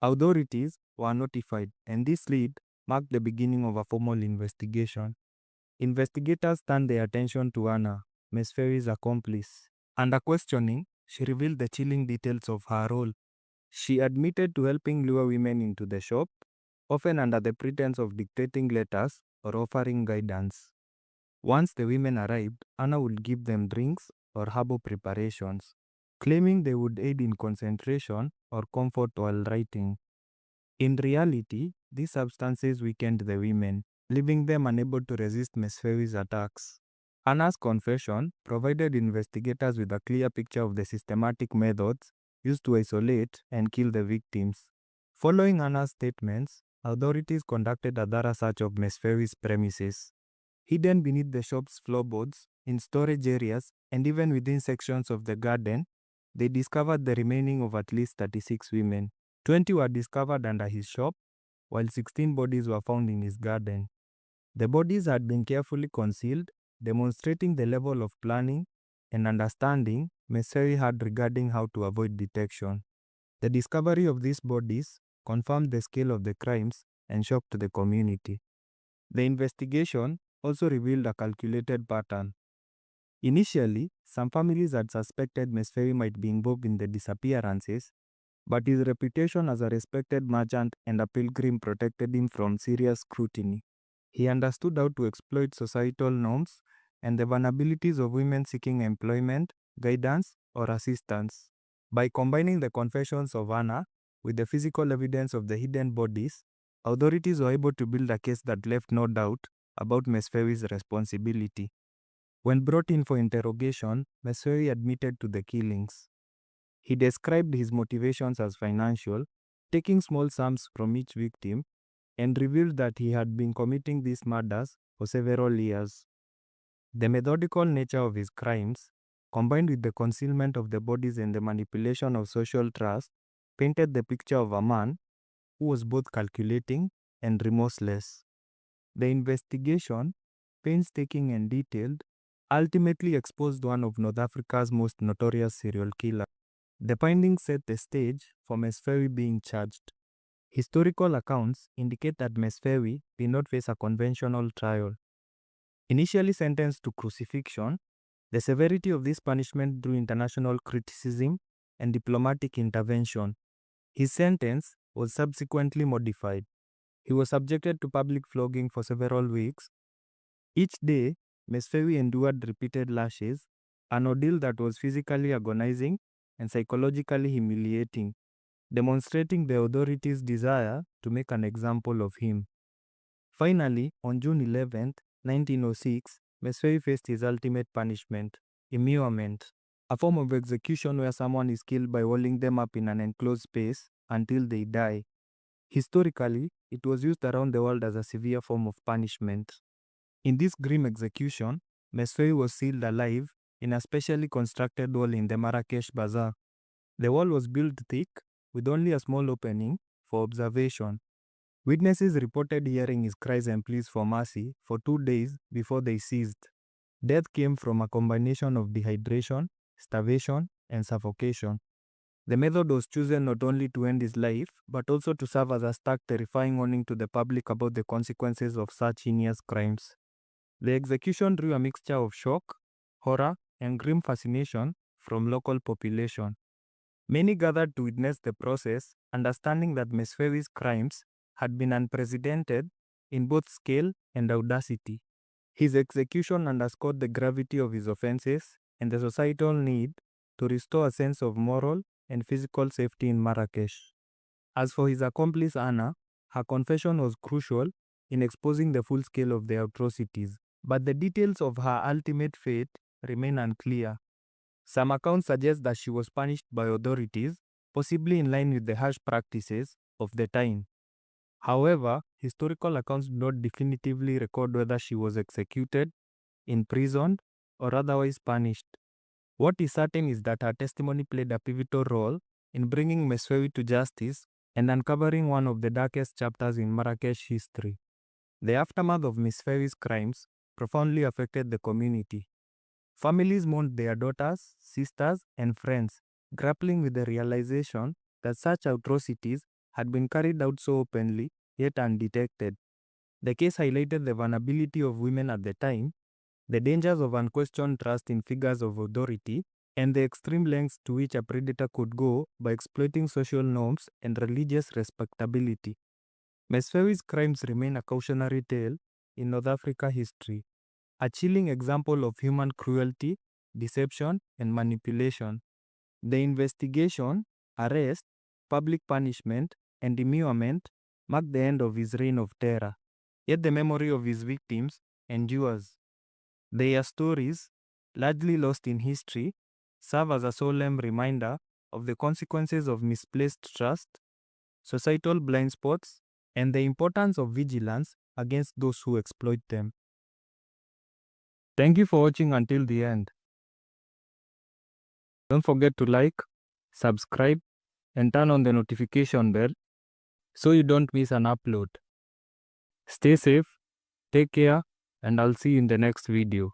Authorities were notified, and this lead marked the beginning of a formal investigation. Investigators turned their attention to Anna, Mesfewi's accomplice. Under questioning, she revealed the chilling details of her role. She admitted to helping lure women into the shop, often under the pretense of dictating letters or offering guidance. Once the women arrived, Anna would give them drinks or herbal preparations, claiming they would aid in concentration or comfort while writing. In reality, these substances weakened the women, leaving them unable to resist Mesfewi's attacks. Anna's confession provided investigators with a clear picture of the systematic methods used to isolate and kill the victims. Following Anna's statements, authorities conducted a thorough search of Mesfewi's premises. Hidden beneath the shop's floorboards, in storage areas, and even within sections of the garden, they discovered the remaining of at least 36 women. 20 were discovered under his shop, while 16 bodies were found in his garden. The bodies had been carefully concealed, demonstrating the level of planning and understanding Mesfewi had regarding how to avoid detection. The discovery of these bodies confirmed the scale of the crimes and shocked the community. The investigation also revealed a calculated pattern. Initially, some families had suspected Mesfewi might be involved in the disappearances, but his reputation as a respected merchant and a pilgrim protected him from serious scrutiny. He understood how to exploit societal norms and the vulnerabilities of women seeking employment, guidance, or assistance. By combining the confessions of Anna with the physical evidence of the hidden bodies, authorities were able to build a case that left no doubt about Mesfewi's responsibility. When brought in for interrogation, Mesfewi admitted to the killings. He described his motivations as financial, taking small sums from each victim, and revealed that he had been committing these murders for several years. The methodical nature of his crimes, combined with the concealment of the bodies and the manipulation of social trust, painted the picture of a man who was both calculating and remorseless. The investigation, painstaking and detailed, ultimately exposed one of North Africa's most notorious serial killers. The findings set the stage for Mesfewi being charged. Historical accounts indicate that Mesfewi did not face a conventional trial. Initially sentenced to crucifixion, the severity of this punishment drew international criticism and diplomatic intervention. His sentence was subsequently modified. He was subjected to public flogging for several weeks. Each day, Mesfewi endured repeated lashes, an ordeal that was physically agonizing and psychologically humiliating, demonstrating the authorities' desire to make an example of him. Finally, on June 11, 1906, Mesfewi faced his ultimate punishment, immurement, a form of execution where someone is killed by walling them up in an enclosed space until they die. Historically, it was used around the world as a severe form of punishment. In this grim execution, Mesfewi was sealed alive in a specially constructed wall in the Marrakesh Bazaar. The wall was built thick, with only a small opening for observation. Witnesses reported hearing his cries and pleas for mercy for 2 days before they ceased. Death came from a combination of dehydration, starvation, and suffocation. The method was chosen not only to end his life, but also to serve as a stark, terrifying warning to the public about the consequences of such heinous crimes. The execution drew a mixture of shock, horror, and grim fascination from local population. Many gathered to witness the process, understanding that Mesfewi's crimes had been unprecedented in both scale and audacity. His execution underscored the gravity of his offenses and the societal need to restore a sense of moral and physical safety in Marrakesh. As for his accomplice Anna, her confession was crucial in exposing the full scale of the atrocities, but the details of her ultimate fate remain unclear. Some accounts suggest that she was punished by authorities, possibly in line with the harsh practices of the time. However, historical accounts do not definitively record whether she was executed, imprisoned, or otherwise punished. What is certain is that her testimony played a pivotal role in bringing Mesfewi to justice and uncovering one of the darkest chapters in Marrakesh history. The aftermath of Mesfewi's crimes profoundly affected the community. Families mourned their daughters, sisters, and friends, grappling with the realization that such atrocities had been carried out so openly yet undetected. The case highlighted the vulnerability of women at the time, the dangers of unquestioned trust in figures of authority, and the extreme lengths to which a predator could go by exploiting social norms and religious respectability. Mesfewi's crimes remain a cautionary tale in North Africa history, a chilling example of human cruelty, deception, and manipulation. The investigation, arrest, public punishment, and immunement marked the end of his reign of terror, yet the memory of his victims endures. Their stories, largely lost in history, serve as a solemn reminder of the consequences of misplaced trust, societal blind spots, and the importance of vigilance against those who exploit them. Thank you for watching until the end. Don't forget to like, subscribe, and turn on the notification bell so you don't miss an upload. Stay safe, take care, and I'll see you in the next video.